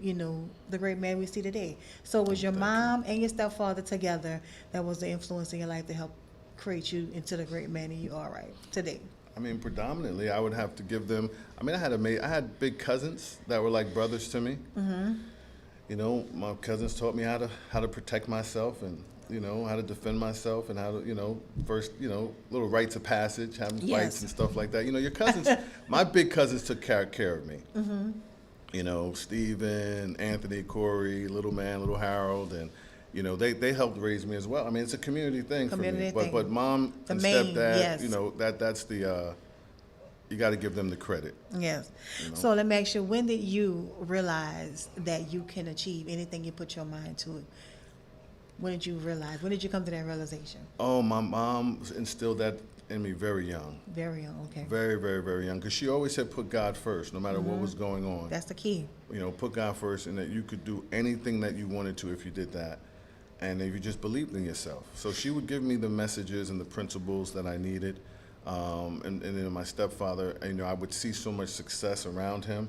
the great man we see today. So it was your mom and your stepfather together that was the influence in your life to help create you into the great man that you are right today. I mean, predominantly, I would have to give them. I mean, I had big cousins that were like brothers to me. My cousins taught me how to protect myself, and how to defend myself, and how to first little rites of passage, having fights Yes. and stuff like that. Your cousins, my big cousins took care of me. Stephen, Anthony, Corey, little man, little Harold, and they helped raise me as well. I mean, it's a community thing for me. But mom The and main, stepdad, yes. that's the you got to give them the credit. Yes. So let me ask you, when did you realize that you can achieve anything you put your mind to? When did you realize? When did you come to that realization? Oh, my mom instilled that in me very young. Very young, okay. Very, very, very young. Because she always said put God first, no matter what was going on. That's the key. Put God first, and that you could do anything that you wanted to if you did that, and if you just believed in yourself. So she would give me the messages and the principles that I needed. And then my stepfather, I would see so much success around him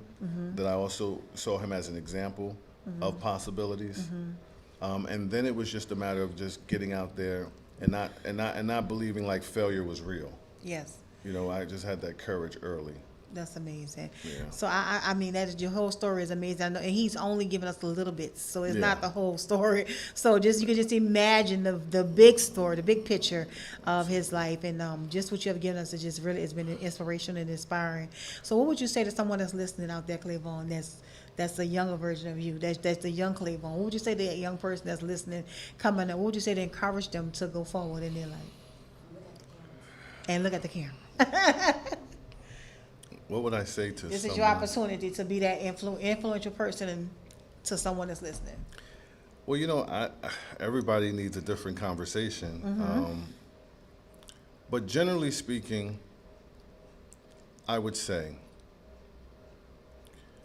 that I also saw him as an example of possibilities. And then it was just a matter of just getting out there and not believing like failure was real. Yes. I just had that courage early. That's amazing. Yeah. So I mean, your whole story is amazing. I know, and he's only given us a little bit, so it's not the whole story. So you can just imagine the big story, the big picture of his life, and just what you have given us is just really, it's been inspirational and inspiring. So what would you say to someone that's listening out there, Clavon, that's a younger version of you, that's the young Clavon? What would you say to that young person that's listening, coming up? What would you say to encourage them to go forward in their life? And look at the camera. What would I say to This someone? is your opportunity to be that influential person to someone that's listening. Well, everybody needs a different conversation. But generally speaking, I would say,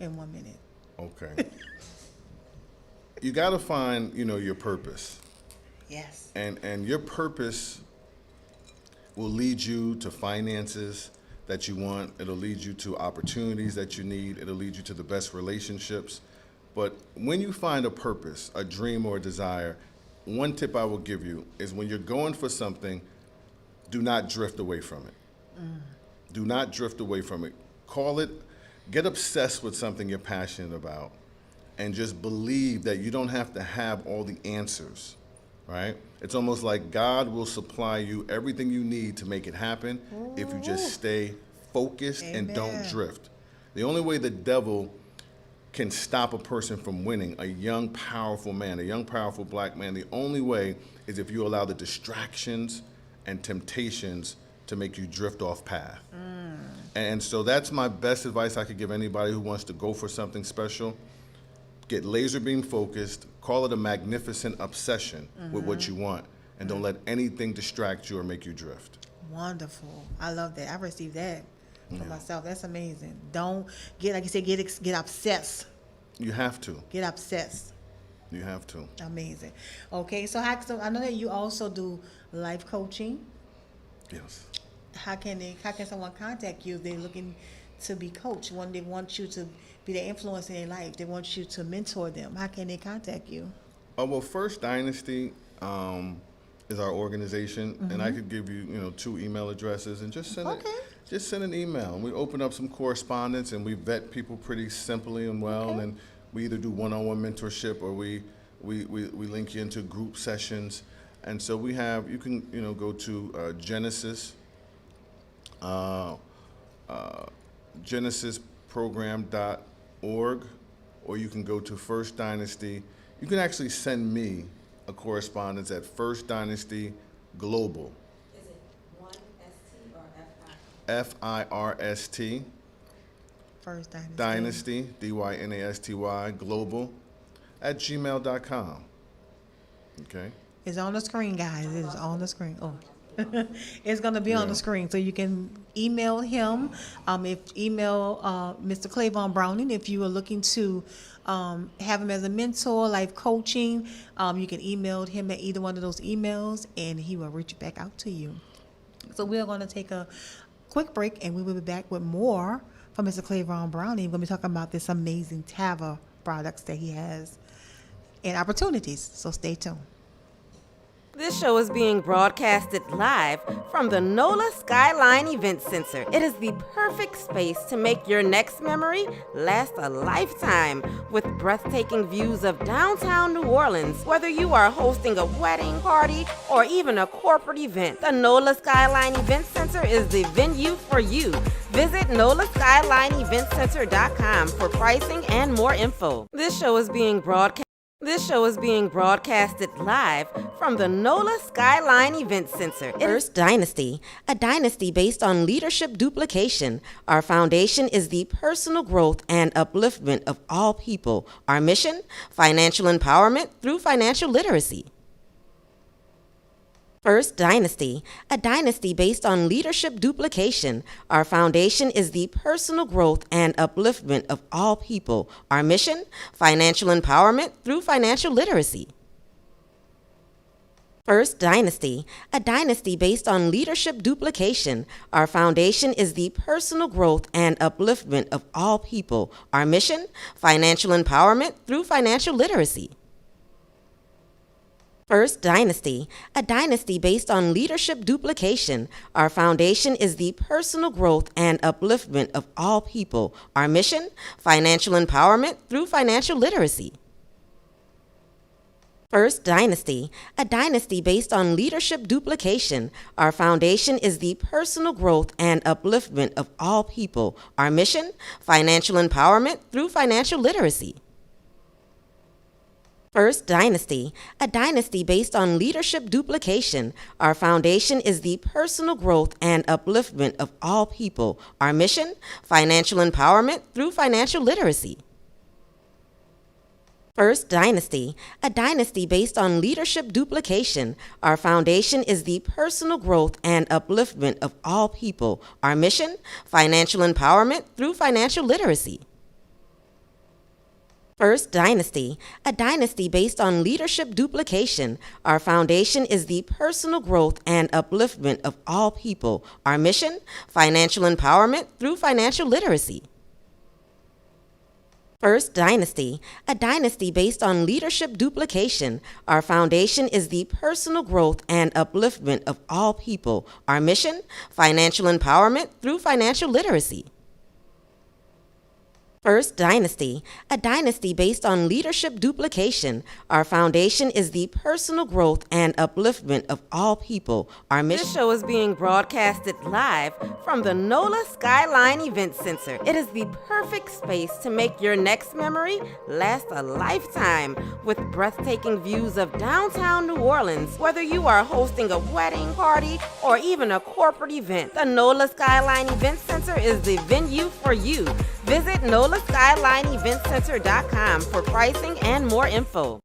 In 1 minute. okay, you got to find, your purpose. Yes. And your purpose will lead you to finances that you want. It'll lead you to opportunities that you need. It'll lead you to the best relationships. But when you find a purpose, a dream or a desire, one tip I will give you is when you're going for something, do not drift away from it. Do not drift away from it. Get obsessed with something you're passionate about, and just believe that you don't have to have all the answers, right? It's almost like God will supply you everything you need to make it happen if you just stay focused and don't drift. The only way the devil can stop a person from winning, a young, powerful man, a young, powerful black man, the only way is if you allow the distractions and temptations to make you drift off path. And so that's my best advice I could give anybody who wants to go for something special. Get laser beam focused, call it a magnificent obsession with what you want, and don't let anything distract you or make you drift. Wonderful. I love that. I received that for myself. That's amazing. Don't get, like you said, get obsessed. You have to. Get obsessed. You have to. Amazing. Okay, so I know that you also do life coaching. Yes. How can someone contact you if they're looking to be coached? When they want you to be the influence in their life, they want you to mentor them. How can they contact you? Well, First Dynasty is our organization, and I could give you, 2 email addresses, and just send an email. And we open up some correspondence, and we vet people pretty simply and well. And we either do one-on-one mentorship, or we link you into group sessions. And so you can go to Genesis. genesisprogram.org, or you can go to First Dynasty. You can actually send me a correspondence at First Dynasty Global. Is it one ST or FIRST. First Dynasty. Dynasty, DYNASTY, Global, at gmail.com. Okay? It's on the screen, guys. It's on the screen. Oh. It's going to be on the screen, so you can email him. Email Mr. Clavon Browning if you are looking to have him as a mentor, life coaching. You can email him at either one of those emails, and he will reach back out to you. So we are going to take a quick break, and we will be back with more from Mr. Clavon Browning. We're going to be talking about this amazing Tava products that he has and opportunities. So stay tuned. This show is being broadcasted live from the NOLA Skyline Event Center. It is the perfect space to make your next memory last a lifetime, with breathtaking views of downtown New Orleans. Whether you are hosting a wedding, party, or even a corporate event, the NOLA Skyline Event Center is the venue for you. Visit NOLASkylineEventCenter.com for pricing and more info. This show is being broadcasted live from the NOLA Skyline Event Center. First Dynasty, a dynasty based on leadership duplication. Our foundation is the personal growth and upliftment of all people. Our mission, financial empowerment through financial literacy. First Dynasty, a dynasty based on leadership duplication. Our foundation is the personal growth and upliftment of all people. Our mission, financial empowerment through financial literacy. First Dynasty, a dynasty based on leadership duplication. Our foundation is the personal growth and upliftment of all people. Our mission, financial empowerment through financial literacy. First Dynasty, a dynasty based on leadership duplication. Our foundation is the personal growth and upliftment of all people. Our mission, financial empowerment through financial literacy. First Dynasty, a dynasty based on leadership duplication. Our foundation is the personal growth and upliftment of all people. Our mission, financial empowerment through financial literacy. First Dynasty, a dynasty based on leadership duplication. Our foundation is the personal growth and upliftment of all people. Our mission, financial empowerment through financial literacy. First Dynasty, a dynasty based on leadership duplication. Our foundation is the personal growth and upliftment of all people. Our mission, financial empowerment through financial literacy. First Dynasty, a dynasty based on leadership duplication. Our foundation is the personal growth and upliftment of all people. Our mission, financial empowerment through financial literacy. First Dynasty, a dynasty based on leadership duplication. Our foundation is the personal growth and upliftment of all people. Our mission, financial empowerment through financial literacy. First Dynasty, a dynasty based on leadership duplication. Our foundation is the personal growth and upliftment of all people. Our mission. This show is being broadcasted live from the NOLA Skyline Event Center. It is the perfect space to make your next memory last a lifetime with breathtaking views of downtown New Orleans. Whether you are hosting a wedding party or even a corporate event, the NOLA Skyline Event Center is the venue for you. Visit NOLASkylineEventCenter.com for pricing and more info.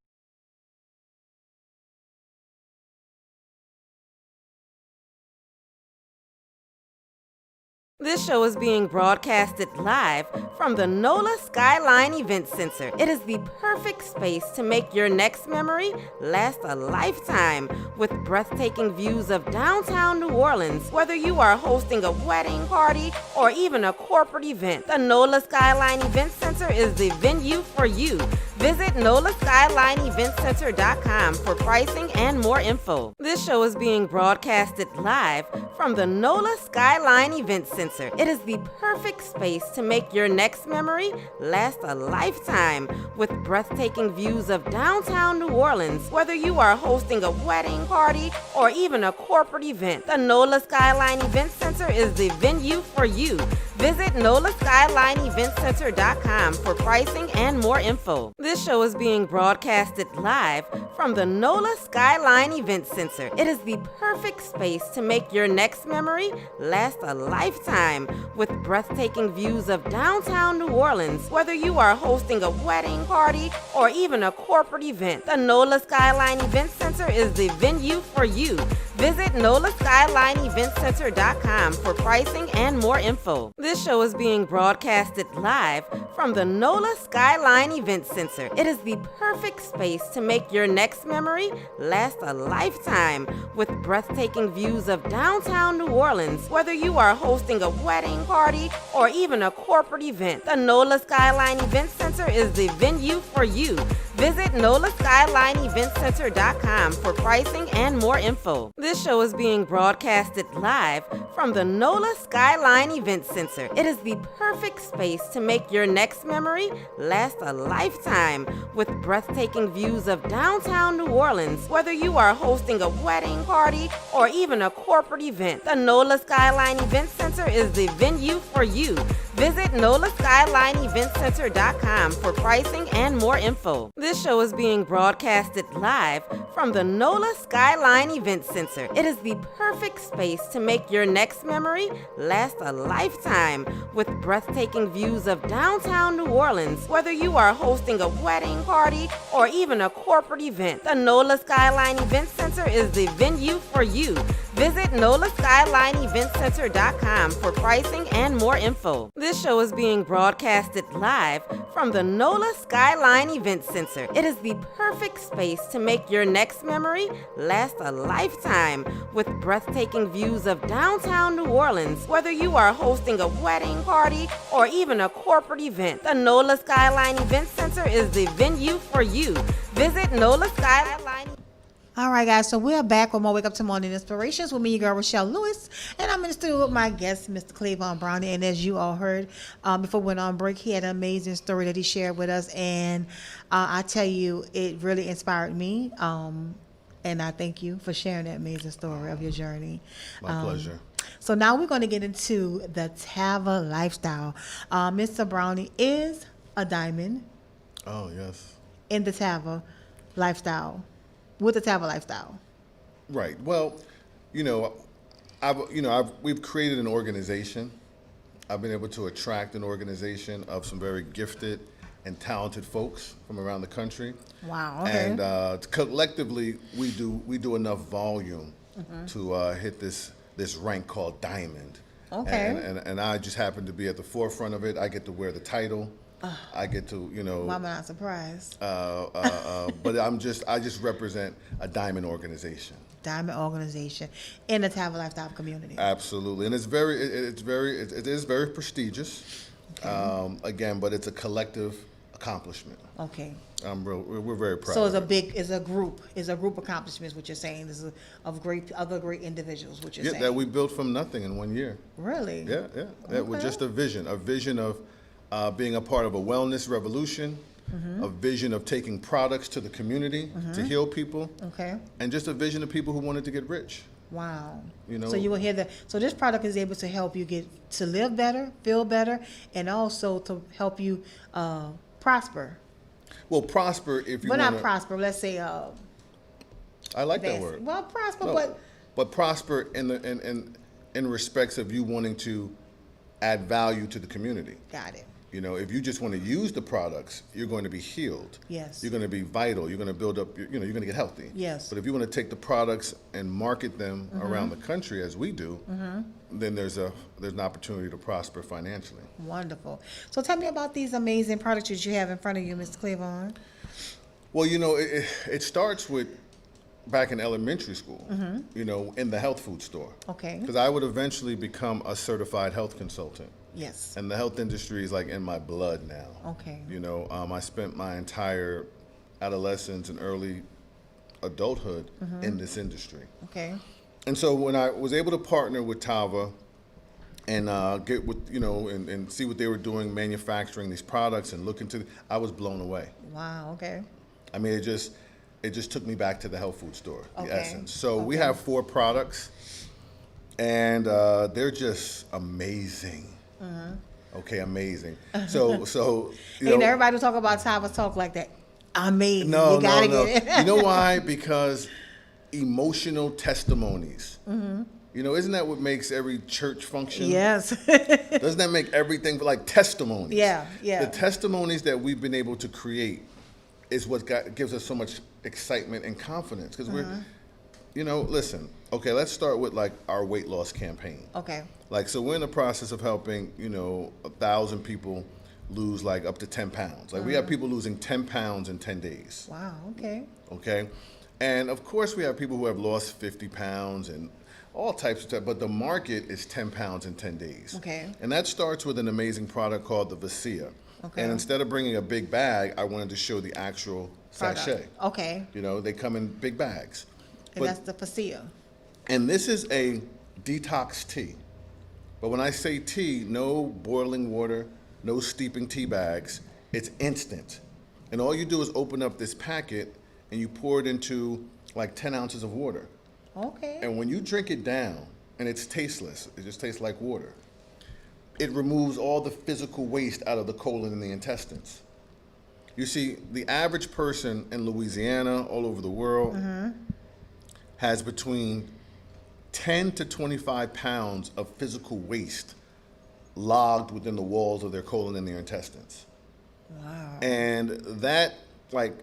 This show is being broadcasted live from the NOLA Skyline Event Center. It is the perfect space to make your next memory last a lifetime with breathtaking views of downtown New Orleans. Whether you are hosting a wedding party or even a corporate event, the NOLA Skyline Event Center is the venue for you. Visit NOLASkylineEventCenter.com for pricing and more info. This show is being broadcasted live from the NOLA Skyline Event Center. It is the perfect space to make your next memory last a lifetime with breathtaking views of downtown New Orleans. Whether you are hosting a wedding party or even a corporate event, the NOLA Skyline Event Center is the venue for you. Visit NOLASkylineEventCenter.com for pricing and more info. This show is being broadcasted live from the NOLA Skyline Event Center. It is the perfect space to make your next memory last a lifetime with breathtaking views of downtown New Orleans. Whether you are hosting a wedding party or even a corporate event, the NOLA Skyline Event Center is the venue for you. Visit NOLASkylineEventCenter.com for pricing and more info. This show is being broadcasted live from the NOLA Skyline Event Center. It is the perfect space to make your next memory last a lifetime with breathtaking views of downtown New Orleans. Whether you are hosting a wedding party or even a corporate event, the NOLA Skyline Event Center is the venue for you. Visit NOLASkylineEventCenter.com for pricing and more info. This show is being broadcasted live from the NOLA Skyline Event Center. It is the perfect space to make your next memory last a lifetime with breathtaking views of downtown New Orleans. Whether you are hosting a wedding party or even a corporate event, the NOLA Skyline Event Center is the venue for you. Visit NOLASkylineEventCenter.com for pricing and more info. This show is being broadcasted live from the NOLA Skyline Event Center. It is the perfect space to make your next memory last a lifetime with breathtaking views of downtown New Orleans. Whether you are hosting a wedding party or even a corporate event, the NOLA Skyline Event Center is the venue for you. Visit NOLASkylineEventCenter.com for pricing and more info. This show is being broadcasted live from the NOLA Skyline Event Center. It is the perfect space to make your next memory last a lifetime with breathtaking views of downtown New Orleans. Whether you are hosting a wedding party or even a corporate event, the NOLA Skyline Event Center is the venue for you. Visit NOLA Skyline. All right, guys, so we're back with more Wake Up to Morning Inspirations with me, your girl, Rochelle Lewis, and I'm in the studio with my guest, Mr. Clavon Brownie, and as you all heard, before we went on break, he had an amazing story that he shared with us, and I tell you, it really inspired me, and I thank you for sharing that amazing story of your journey. My pleasure. So now we're going to get into the Tava lifestyle. Mr. Brownie is a diamond. Oh, yes. In the Tava lifestyle. With the Tava lifestyle. Right. Well, we've created an organization. I've been able to attract an organization of some very gifted and talented folks from around the country. Wow. Okay. And collectively, we do enough volume to hit this rank called Diamond. Okay. And I just happen to be at the forefront of it. I get to wear the title. I get to, Why am I not surprised? but I just represent a Diamond organization. Diamond organization in the Travel Lifestyle community. Absolutely, and it is very prestigious. Okay. Again, but it's a collective accomplishment. Okay. We're very proud. So of it's a group accomplishments. What you're saying is of other great individuals. What you're saying. That we built from nothing in 1 year. Really? Yeah. That was just a vision of being a part of a wellness revolution, a vision of taking products to the community to heal people, Okay. and just a vision of people who wanted to get rich. Wow. So you will hear that. So this product is able to help you get to live better, feel better, and also to help you prosper. Well, prosper if you But want not prosper. Let's say I like that word. Well, prosper, No, but prosper in respects of you wanting to add value to the community. got it. If you just want to use the products, you're going to be healed. Yes. You're going to be vital. You're going to build up, you're going to get healthy. Yes. But if you want to take the products and market them around the country as we do, then there's an opportunity to prosper financially. Wonderful. So tell me about these amazing products that you have in front of you, Mr. Clavon. Well, it starts with back in elementary school, in the health food store. Okay. Because I would eventually become a certified health consultant. Yes. And the health industry is like in my blood now. Okay. I spent my entire adolescence and early adulthood in this industry. Okay. And so when I was able to partner with Tava and get with, and see what they were doing, manufacturing these products and look into, I was blown away. Wow. Okay. I mean, it just took me back to the health food store, the Okay. essence. So we have 4 products, and they're just amazing. Okay, amazing. So Ain't everybody who talk about Tava talk like that. Amazing. No, you gotta no. get it. You know why? Because emotional testimonies. Isn't that what makes every church function? Yes. Doesn't that make everything like testimonies? Yeah. The testimonies that we've been able to create is what gives us so much excitement and confidence. Because listen, okay, let's start with like our weight loss campaign. Okay. So we're in the process of helping, 1,000 people lose like up to 10 pounds. Like we have people losing 10 pounds in 10 days. Wow. Okay. Okay. And of course we have people who have lost 50 pounds and all types of stuff, but the market is 10 pounds in 10 days. Okay. And that starts with an amazing product called the Vasia. Okay. And instead of bringing a big bag, I wanted to show the actual sachet. Okay. They come in big bags. And that's the Facia. And this is a detox tea. But when I say tea, no boiling water, no steeping tea bags. It's instant. And all you do is open up this packet and you pour it into like 10 ounces of water. Okay. And when you drink it down, and it's tasteless, it just tastes like water, it removes all the physical waste out of the colon and the intestines. You see, the average person in Louisiana, all over the world, has between 10 to 25 pounds of physical waste logged within the walls of their colon and their intestines. Wow. And that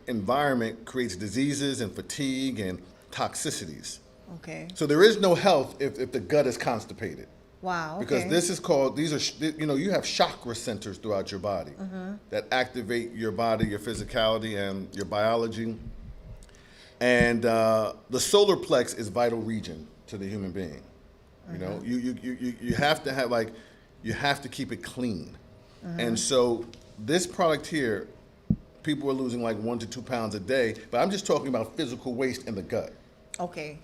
environment creates diseases and fatigue and toxicities. Okay. So there is no health if the gut is constipated. Wow. Okay. Because this is called, you have chakra centers throughout your body that activate your body, your physicality, and your biology. And the solar plex is vital region to the human being. You have to have you have to keep it clean. And so this product here, people are losing 1 to 2 pounds a day, but I'm just talking about physical waste in the gut. Okay.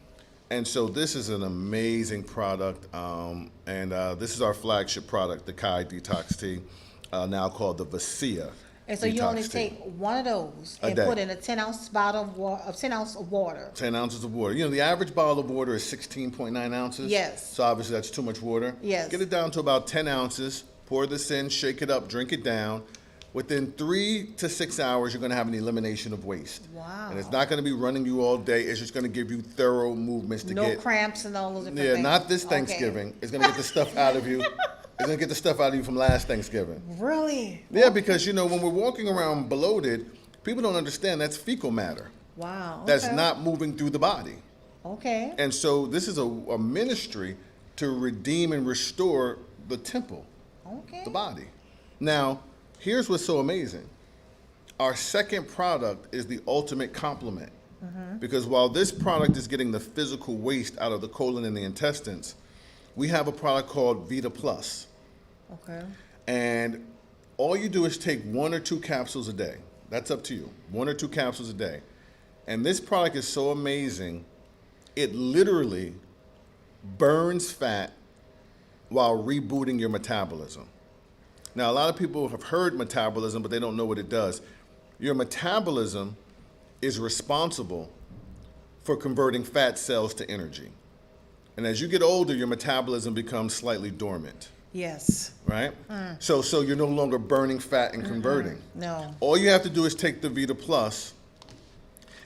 And so this is an amazing product, and this is our flagship product, the Kai Detox Tea, now called the Vasia. And so you only Detox Tea. take one of those A and day. put in a 10-ounce bottle of 10 ounce of water. 10 ounces of water. The average bottle of water is 16.9 ounces. Yes. So obviously that's too much water. Yes. Get it down to about 10 ounces, pour this in, shake it up, drink it down. Within 3 to 6 hours, you're going to have an elimination of waste. Wow. And it's not going to be running you all day. It's just going to give you thorough movements to No get. cramps and all those different Yeah, things. not this Okay. Thanksgiving. It's going to get the stuff out of you. It's gonna get the stuff out of you from last Thanksgiving. Really? Yeah, because when we're walking around bloated, people don't understand that's fecal matter. Wow. That's okay. not moving through the body. Okay. And so this is a ministry to redeem and restore the temple, Okay. the body. Now, here's what's so amazing. Our second product is the ultimate complement. Because while this product is getting the physical waste out of the colon and the intestines, we have a product called Vita Plus. Okay. And all you do is take 1 or 2 capsules a day. That's up to you. 1 or 2 capsules a day. And this product is so amazing, it literally burns fat while rebooting your metabolism. Now, a lot of people have heard metabolism, but they don't know what it does. Your metabolism is responsible for converting fat cells to energy. And as you get older, your metabolism becomes slightly dormant, Yes. right? So you're no longer burning fat and converting. No. All you have to do is take the Vita Plus,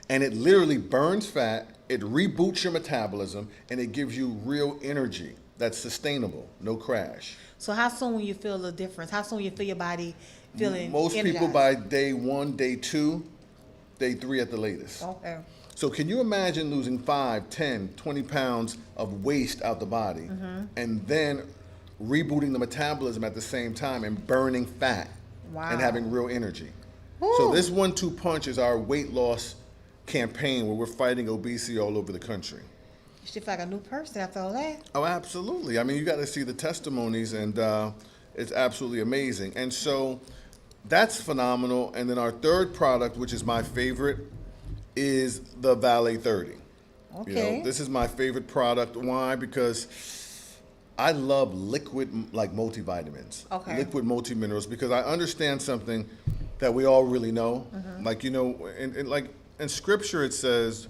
and it literally burns fat, it reboots your metabolism, and it gives you real energy that's sustainable, no crash. So how soon will you feel the difference? How soon will you feel your body feeling Most people energized? by day 1, day 2, day 3 at the latest. Okay. So can you imagine losing 5, 10, 20 pounds of waste out the body and then rebooting the metabolism at the same time and burning fat Wow. and having real energy? Woo. So this 1-2 punch is our weight loss campaign where we're fighting obesity all over the country. You should feel like a new person after all that. Oh, absolutely. I mean, you got to see the testimonies, and it's absolutely amazing. And so that's phenomenal. And then our third product, which is my favorite, is the Valet 30. Okay. This is my favorite product. Why? Because I love liquid, like multivitamins, Okay. liquid multiminerals, because I understand something that we all really know. Like, in Scripture it says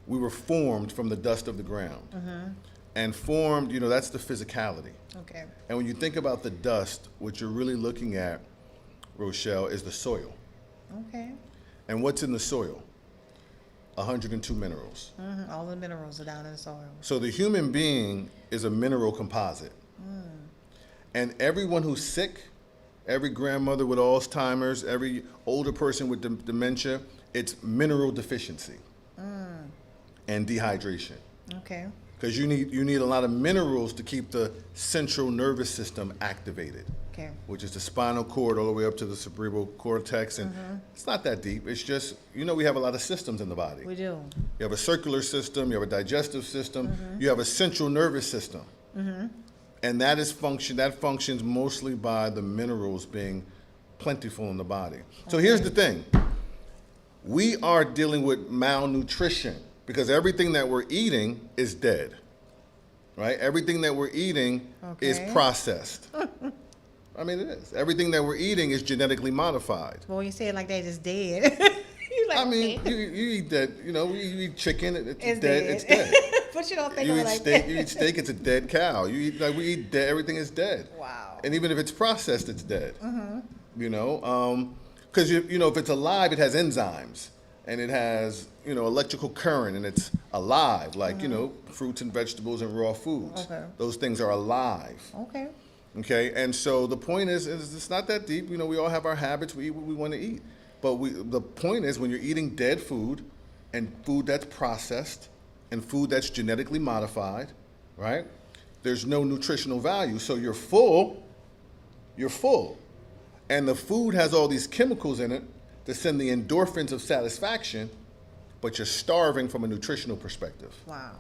we were formed from the dust of the ground. And formed, that's the physicality. Okay. And when you think about the dust, what you're really looking at, Rochelle, is the soil. Okay. And what's in the soil? 102 minerals. All the minerals are down in the soil. So the human being is a mineral composite. And everyone who's sick, every grandmother with Alzheimer's, every older person with dementia, it's mineral deficiency and dehydration. Okay. Because you need a lot of minerals to keep the central nervous system activated, Okay. which is the spinal cord all the way up to the cerebral cortex. And it's not that deep. It's just, we have a lot of systems in the body. We do. You have a circular system, you have a digestive system, you have a central nervous system. And that functions mostly by the minerals being plentiful in the body. So here's the thing. We are dealing with malnutrition because everything that we're eating is dead, right? Everything that we're eating is Okay. processed. I mean, it is. Everything that we're eating is genetically modified. Well, when you say it like that, it's dead. You like, I mean, okay. you eat that, you eat chicken, it's It's dead, dead. it's dead. But you don't think You of it eat like steak, that. you eat steak, it's a dead cow. You eat, we eat dead, everything is dead. Wow. And even if it's processed, it's dead. Because, if it's alive, it has enzymes. And it has, electrical current, and it's alive, like, fruits and vegetables and raw foods. Okay. Those things are alive. Okay. Okay, and so the point is it's not that deep. We all have our habits. We eat what we want to eat. But the point is when you're eating dead food and food that's processed and food that's genetically modified, right? There's no nutritional value. So you're full. And the food has all these chemicals in it to send the endorphins of satisfaction, but you're starving from a nutritional perspective. Wow.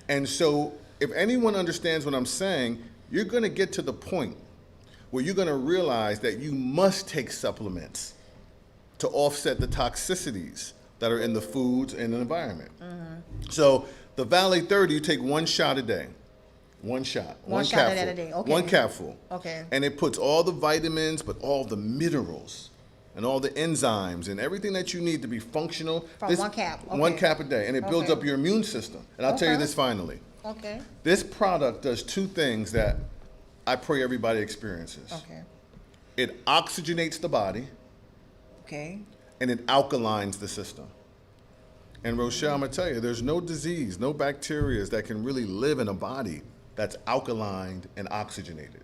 And so if anyone understands what I'm saying, you're going to get to the point where you're going to realize that you must take supplements to offset the toxicities that are in the foods and the environment. So the Valet 30, you take 1 shot a day. 1 shot. One shot capful. a day, okay. 1 capful. Okay. And it puts all the vitamins, but all the minerals and all the enzymes and everything that you need to be functional. From 1 cap, okay. 1 cap a day. And it builds Okay. up your immune system. And I'll tell you Okay. this finally. Okay. This product does 2 things that I pray everybody experiences. Okay. It oxygenates the body, Okay. and it alkalines the system. And Rochelle, I'm going to tell you, there's no disease, no bacteria that can really live in a body that's alkalined and oxygenated.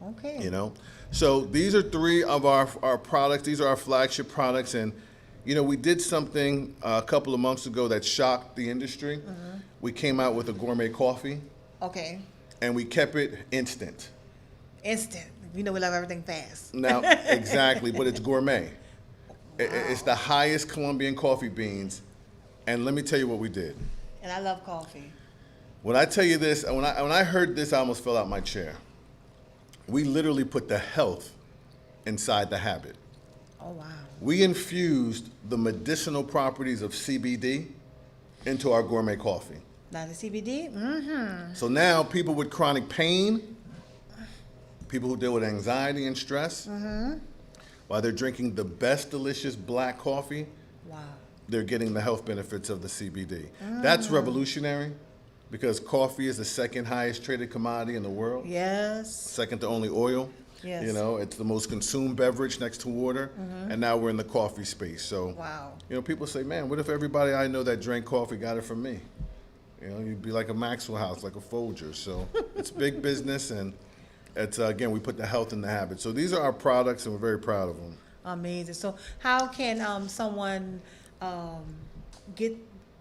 Okay. You know, so these are three of our products. These are our flagship products, and you know, we did something a couple of months ago that shocked the industry. We came out with a gourmet coffee, Okay. and we kept it instant. Instant. You know we love everything fast. Now, exactly, but it's gourmet. It's the highest Colombian coffee beans, and let me tell you what we did. And I love coffee. When I tell you this, when I heard this, I almost fell out my chair. We literally put the health inside the habit. Oh, wow. We infused the medicinal properties of CBD into our gourmet coffee. Now the CBD? Mm-hmm. So now people with chronic pain, people who deal with anxiety and stress, while they're drinking the best delicious black coffee, Wow. they're getting the health benefits of the CBD. That's revolutionary because coffee is the second highest traded commodity in the world. Yes. Second to only oil. Yes. You know, it's the most consumed beverage next to water, and now we're in the coffee space. So, Wow. you know, people say, man, what if everybody I know that drank coffee got it from me? You know, you'd be like a Maxwell House, like a Folger. So it's big business, and it's, again, we put the health in the habit. So these are our products, and we're very proud of them. Amazing. So how can someone get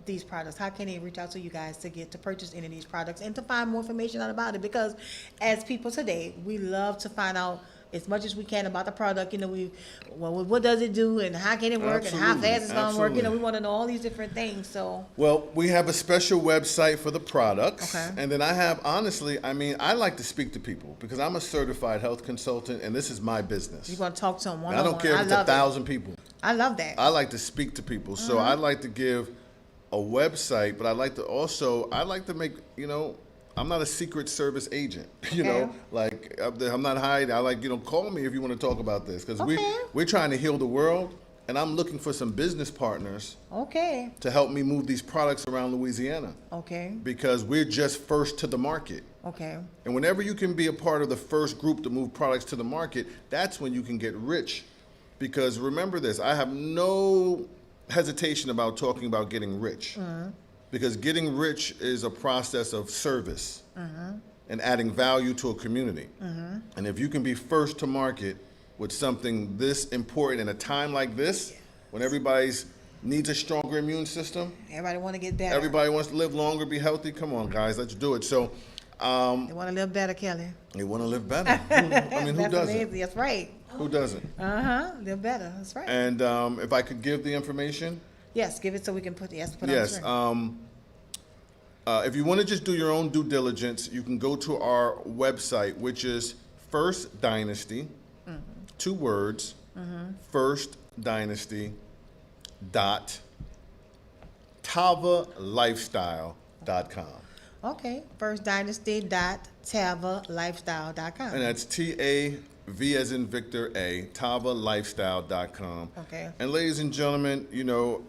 these products? How can they reach out to you guys to purchase any of these products and to find more information out about it? Because as people today, we love to find out as much as we can about the product. You know, what does it do and how can it work and how Absolutely. fast it's going to work. You know, Absolutely. we want to know all these different things. So Well, we have a special website for the products. Okay. And then I have, honestly, I mean, I like to speak to people because I'm a certified health consultant, and this is my business. you're going to talk to them one I on don't one. care if I it's love 1,000 people. I love that. I like to speak to people. So I'd like to give a website, but I'd like to make, you know, I'm not a secret service agent, you know, like I'm not hiding. I like, you know, call me if you want to talk about this because Okay. we're trying to heal the world, and I'm looking for some business partners Okay. to help me move these products around Louisiana Okay. because we're just first to the market. Okay. And whenever you can be a part of the first group to move products to the market, that's when you can get rich. Because remember this, I have no hesitation about talking about getting rich. Because getting rich is a process of service and adding value to a community. And if you can be first to market with something this important in a time like this, when everybody's needs a stronger immune system, Everybody want to get better. everybody wants to live longer, be healthy. Come on, guys, let's do it. So, They want to live better, Kelly. you want to live better. I mean, who That's doesn't? amazing. That's right. Who doesn't? Live better. That's right. And if I could give the information, Yes, give it so we can put yes. on the screen. If you want to just do your own due diligence, you can go to our website, which is First Dynasty, 2 words, First Dynasty dot TavaLifestyle.com. Okay, firstdynasty.tavalifestyle.com. And that's TAV as in Victor A, TavaLifestyle.com. Okay. And ladies and gentlemen, you know,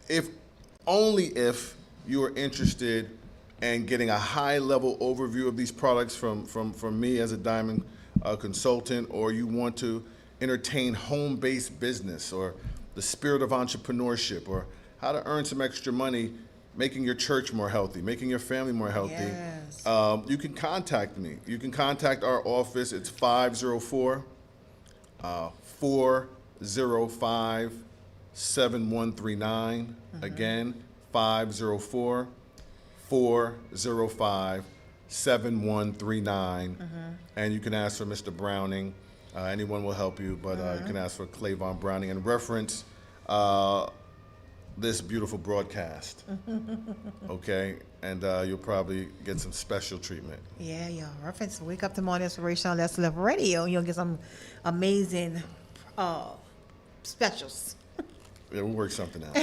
if you are interested in getting a high level overview of these products from me as a diamond consultant, or you want to entertain home-based business or the spirit of entrepreneurship or how to earn some extra money, making your church more healthy, making your family more healthy, Yes. you can contact me. You can contact our office. It's 504-405-7139. Again, 504-405-7139. And you can ask for Mr. Browning. Anyone will help you, but you can ask for Clavon Browning and reference this beautiful broadcast. Okay? And you'll probably get some special treatment. Yeah, reference Wake Up to Morning Inspiration on Let's Live Radio. You'll get some amazing specials. Yeah, we'll work something out.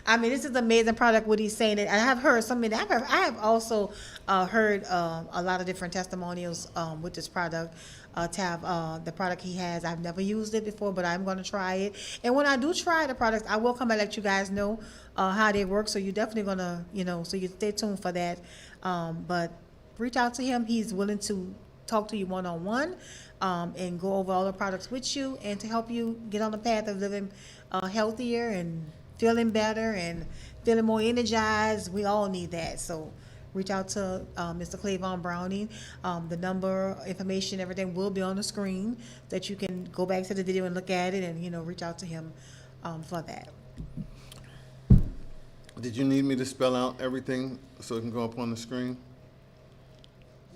I mean, this is an amazing product, what he's saying. And I have heard I have also heard a lot of different testimonials with this product. The product he has, I've never used it before, but I'm going to try it. And when I do try the products, I will come and let you guys know how they work. So you're definitely going to, so you stay tuned for that. But reach out to him. He's willing to talk to you one-on-one and go over all the products with you and to help you get on the path of living healthier and feeling better and feeling more energized. We all need that. So reach out to Mr. Clavon Browning. The number, information, everything will be on the screen that you can go back to the video and look at it and, reach out to him for that. Did you need me to spell out everything so it can go up on the screen?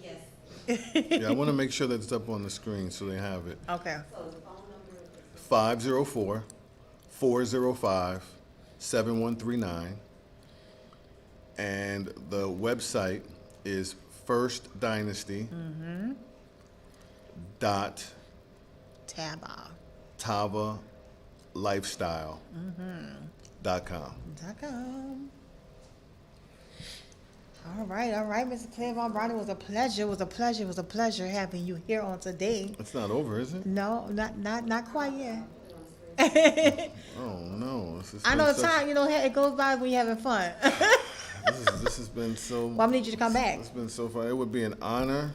Yes. Yeah, I want to make sure that it's up on the screen so they have it. Okay. 504-405-7139. And the website is First Dynasty dot Tava. Lifestyle .com. All right, Mr. Clavon Browning, it was a pleasure having you here on today. It's not over, is it? No, not quite yet. Oh no! I know time. It goes by when you're having fun. This has been so. Well, I need you to come back. It's been so fun. It would be an honor,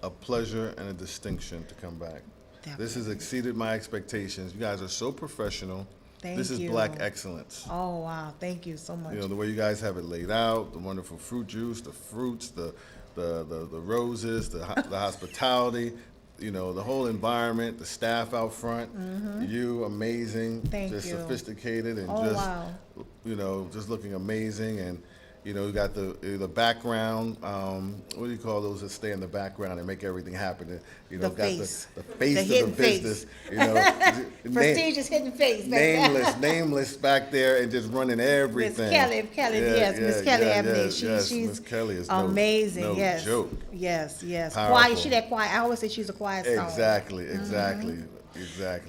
a pleasure, and a distinction to come back. Definitely. This has exceeded my expectations. You guys are so professional. This is you. Black excellence. Oh wow! Thank you so much. The way you guys have it laid out, the wonderful fruit juice, the fruits, the roses, the hospitality. The whole environment, the staff out front. You amazing. Thank just you. Sophisticated and Wow. just looking amazing. And you got the background. What do you call those that stay in the background and make everything happen? The got face. the face The of hidden the business. Prestigious hidden face. Back nameless back there and just running everything. Miss Kelly, Miss Kelly Avenue. She's Miss Kelly is amazing. No Yes, joke. Yes. Powerful. Quiet. She that quiet. I always say she's a quiet soul. Exactly.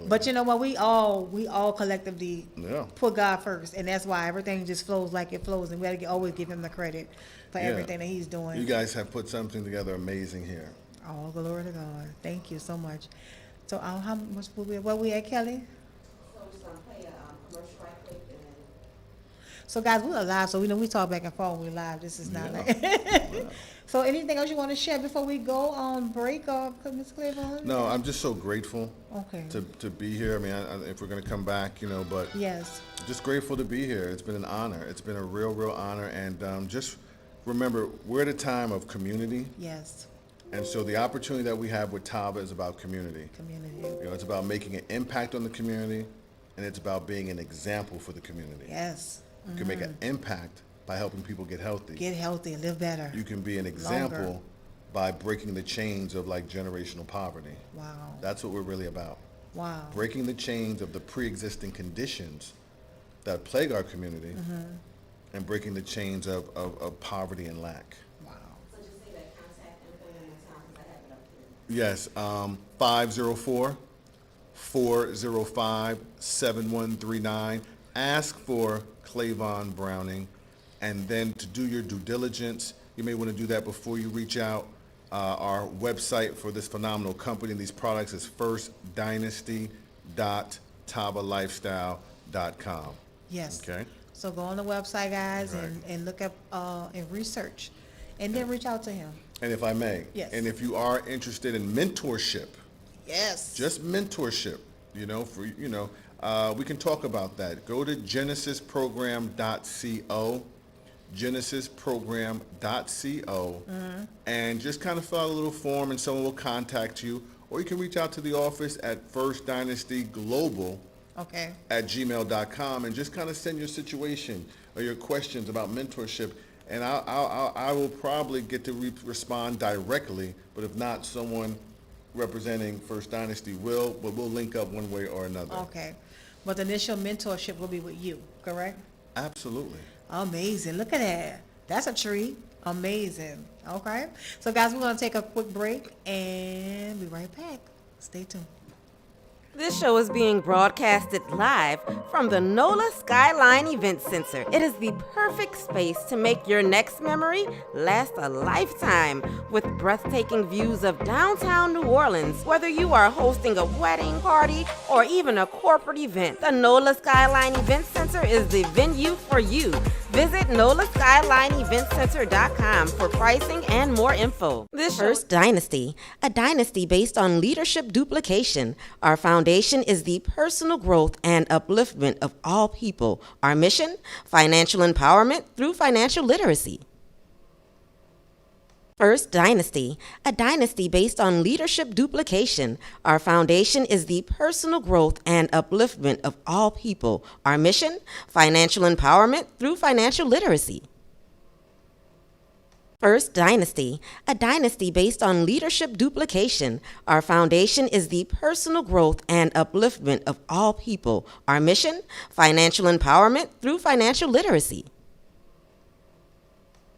But you know what? We all collectively Yeah. put God first, and that's why everything just flows like it flows, and we got to always give Him the credit for everything that He's doing. You guys have put something together amazing here. All glory to God. Thank you so much. So, how much where we at, Kelly? So I'm just gonna play a commercial right quick and then. So, guys, we're live, so we talk back and forth when we're live. This is not like. So, anything else you want to share before we go on break, Ms. Clavon? No, I'm just so grateful Okay. to be here. I mean, if we're going to come back, but Yes. just grateful to be here. It's been an honor. It's been a real honor. And just remember, we're at a time of community. Yes. And so the opportunity that we have with Tava is about community. Community. It's about making an impact on the community, and it's about being an example for the community. Yes. You can make an impact by helping people get healthy. Get healthy and live better. You can be an example by breaking the chains of generational poverty. Wow. That's what we're really about. Wow. Breaking the chains of the pre-existing conditions that plague our community and breaking the chains of poverty and lack. Wow. So just say that contact info one more time because I have it up here. 504-405-7139. Ask for Clavon Browning. And then to do your due diligence, you may want to do that before you reach out. Our website for this phenomenal company and these products is firstdynasty.tavalifestyle.com. Yes. Okay? So go on the website, guys, Right. and look up and research, and then reach out to him. And if I may, Yes. and if you are interested in mentorship, Yes. just mentorship, we can talk about that. Go to genesisprogram.co, genesisprogram.co, and just kind of fill out a little form and someone will contact you. Or you can reach out to the office at First Dynasty Global Okay. at gmail.com and just kind of send your situation or your questions about mentorship. And I will probably get to respond directly, but if not, someone representing First Dynasty will, but we'll link up one way or another. Okay. But the initial mentorship will be with you, correct? Absolutely. Amazing. Look at that. That's a treat. Amazing. Okay. So, guys, we're going to take a quick break and be right back. Stay tuned. This show is being broadcasted live from the NOLA Skyline Event Center. It is the perfect space to make your next memory last a lifetime with breathtaking views of downtown New Orleans. Whether you are hosting a wedding party or even a corporate event, the NOLA Skyline Event Center is the venue for you. Visit NOLASkylineEventCenter.com for pricing and more info. This First Dynasty, a dynasty based on leadership duplication. Our foundation is the personal growth and upliftment of all people. Our mission, financial empowerment through financial literacy. First Dynasty, a dynasty based on leadership duplication. Our foundation is the personal growth and upliftment of all people. Our mission, financial empowerment through financial literacy. First Dynasty, a dynasty based on leadership duplication. Our foundation is the personal growth and upliftment of all people. Our mission, financial empowerment through financial literacy.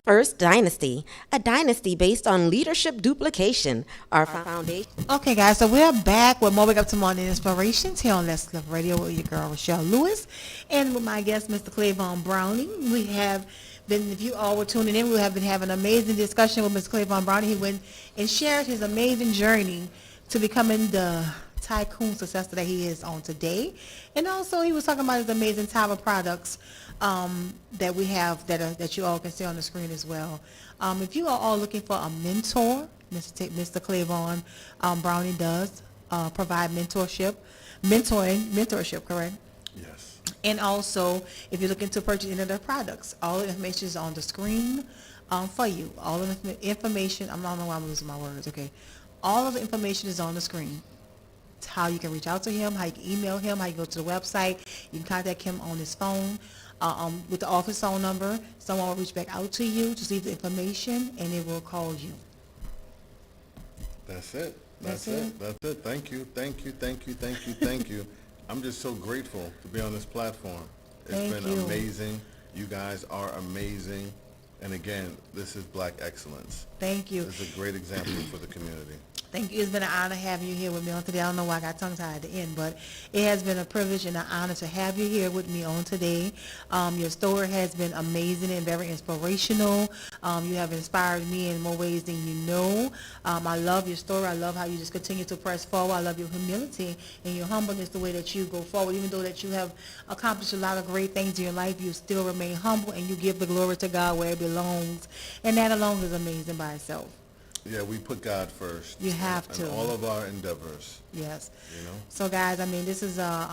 First Dynasty, a dynasty based on leadership duplication. Our foundation. Okay, guys, so we're back with more Wake Up to Morning Inspirations here on Let's Live Radio with your girl, Rochelle Lewis, and with my guest, Mr. Clavon Browning. We have been, if you all were tuning in, we have been having an amazing discussion with Mr. Clavon Browning. He went and shared his amazing journey to becoming the tycoon success that he is on today. And also, he was talking about his amazing Tower products that we have that you all can see on the screen as well. If you are all looking for a mentor, Mr. Clavon Browning does provide mentorship, correct? Yes. And also, if you're looking to purchase any of their products, all the information is on the screen for you. All of the information, I don't know why I'm losing my words, okay. All of the information is on the screen. It's how you can reach out to him, how you can email him, how you can go to the website. You can contact him on his phone with the office phone number. Someone will reach back out to you to leave the information, and they will call you. That's it. That's it. Thank you. I'm just so grateful to be on this platform. It's been amazing. You guys are amazing. And again, this is Black excellence. Thank you. It's a great example for the community. Thank you. It's been an honor having you here with me on today. I don't know why I got tongue-tied at the end, but it has been a privilege and an honor to have you here with me on today. Your story has been amazing and very inspirational. You have inspired me in more ways than you know. I love your story. I love how you just continue to press forward. I love your humility and your humbleness, the way that you go forward. Even though that you have accomplished a lot of great things in your life, you still remain humble and you give the glory to God where it belongs. And that alone is amazing by itself. Yeah, we put God first. You have to. In all of our endeavors. Yes. You know? So, guys, I mean, this is a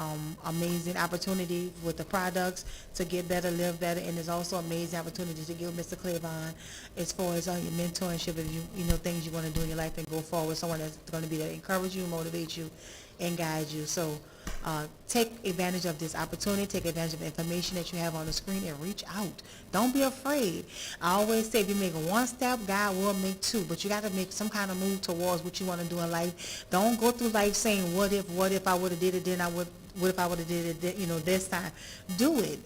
amazing opportunity with the products to get better, live better, and there's also amazing opportunity to give Mr. Clavon as far as your mentorship and you know things you want to do in your life and go forward. Someone that's going to be there to encourage you, motivate you, and guide you. So, take advantage of this opportunity. Take advantage of the information that you have on the screen and reach out. Don't be afraid. I always say if you make one step, God will make two. But you got to make some kind of move towards what you want to do in life. Don't go through life saying, what if I would have did it then? What if I would have did it this time? Do it.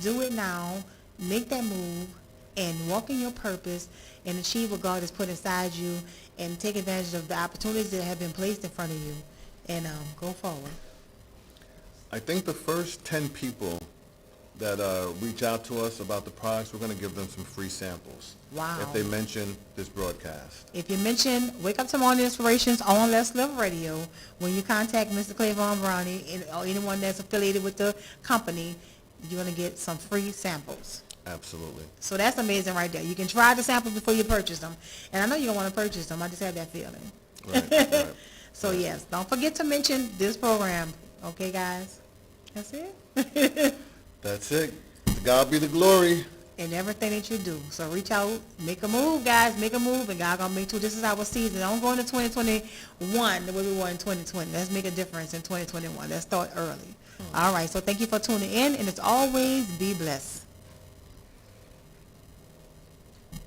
Do it now. Make that move and walk in your purpose and achieve what God has put inside you and take advantage of the opportunities that have been placed in front of you and go forward. I think the first 10 people that reach out to us about the products, we're going to give them some free samples. Wow. If they mention this broadcast. If you mention Wake Up to Morning Inspirations on Let's Live Radio, when you contact Mr. Clavon Browning or anyone that's affiliated with the company, you're going to get some free samples. Absolutely. So that's amazing right there. You can try the samples before you purchase them. And I know you don't want to purchase them. I just have that feeling. Right. So, yes, don't forget to mention this program. Okay, guys? That's it. That's it. To God be the glory. In everything that you do. So reach out, make a move, guys. Make a move, and God gonna make two. This is our season. Don't go into 2021 the way we were in 2020. Let's make a difference in 2021. Let's start early. All right. So thank you for tuning in, and as always, be blessed.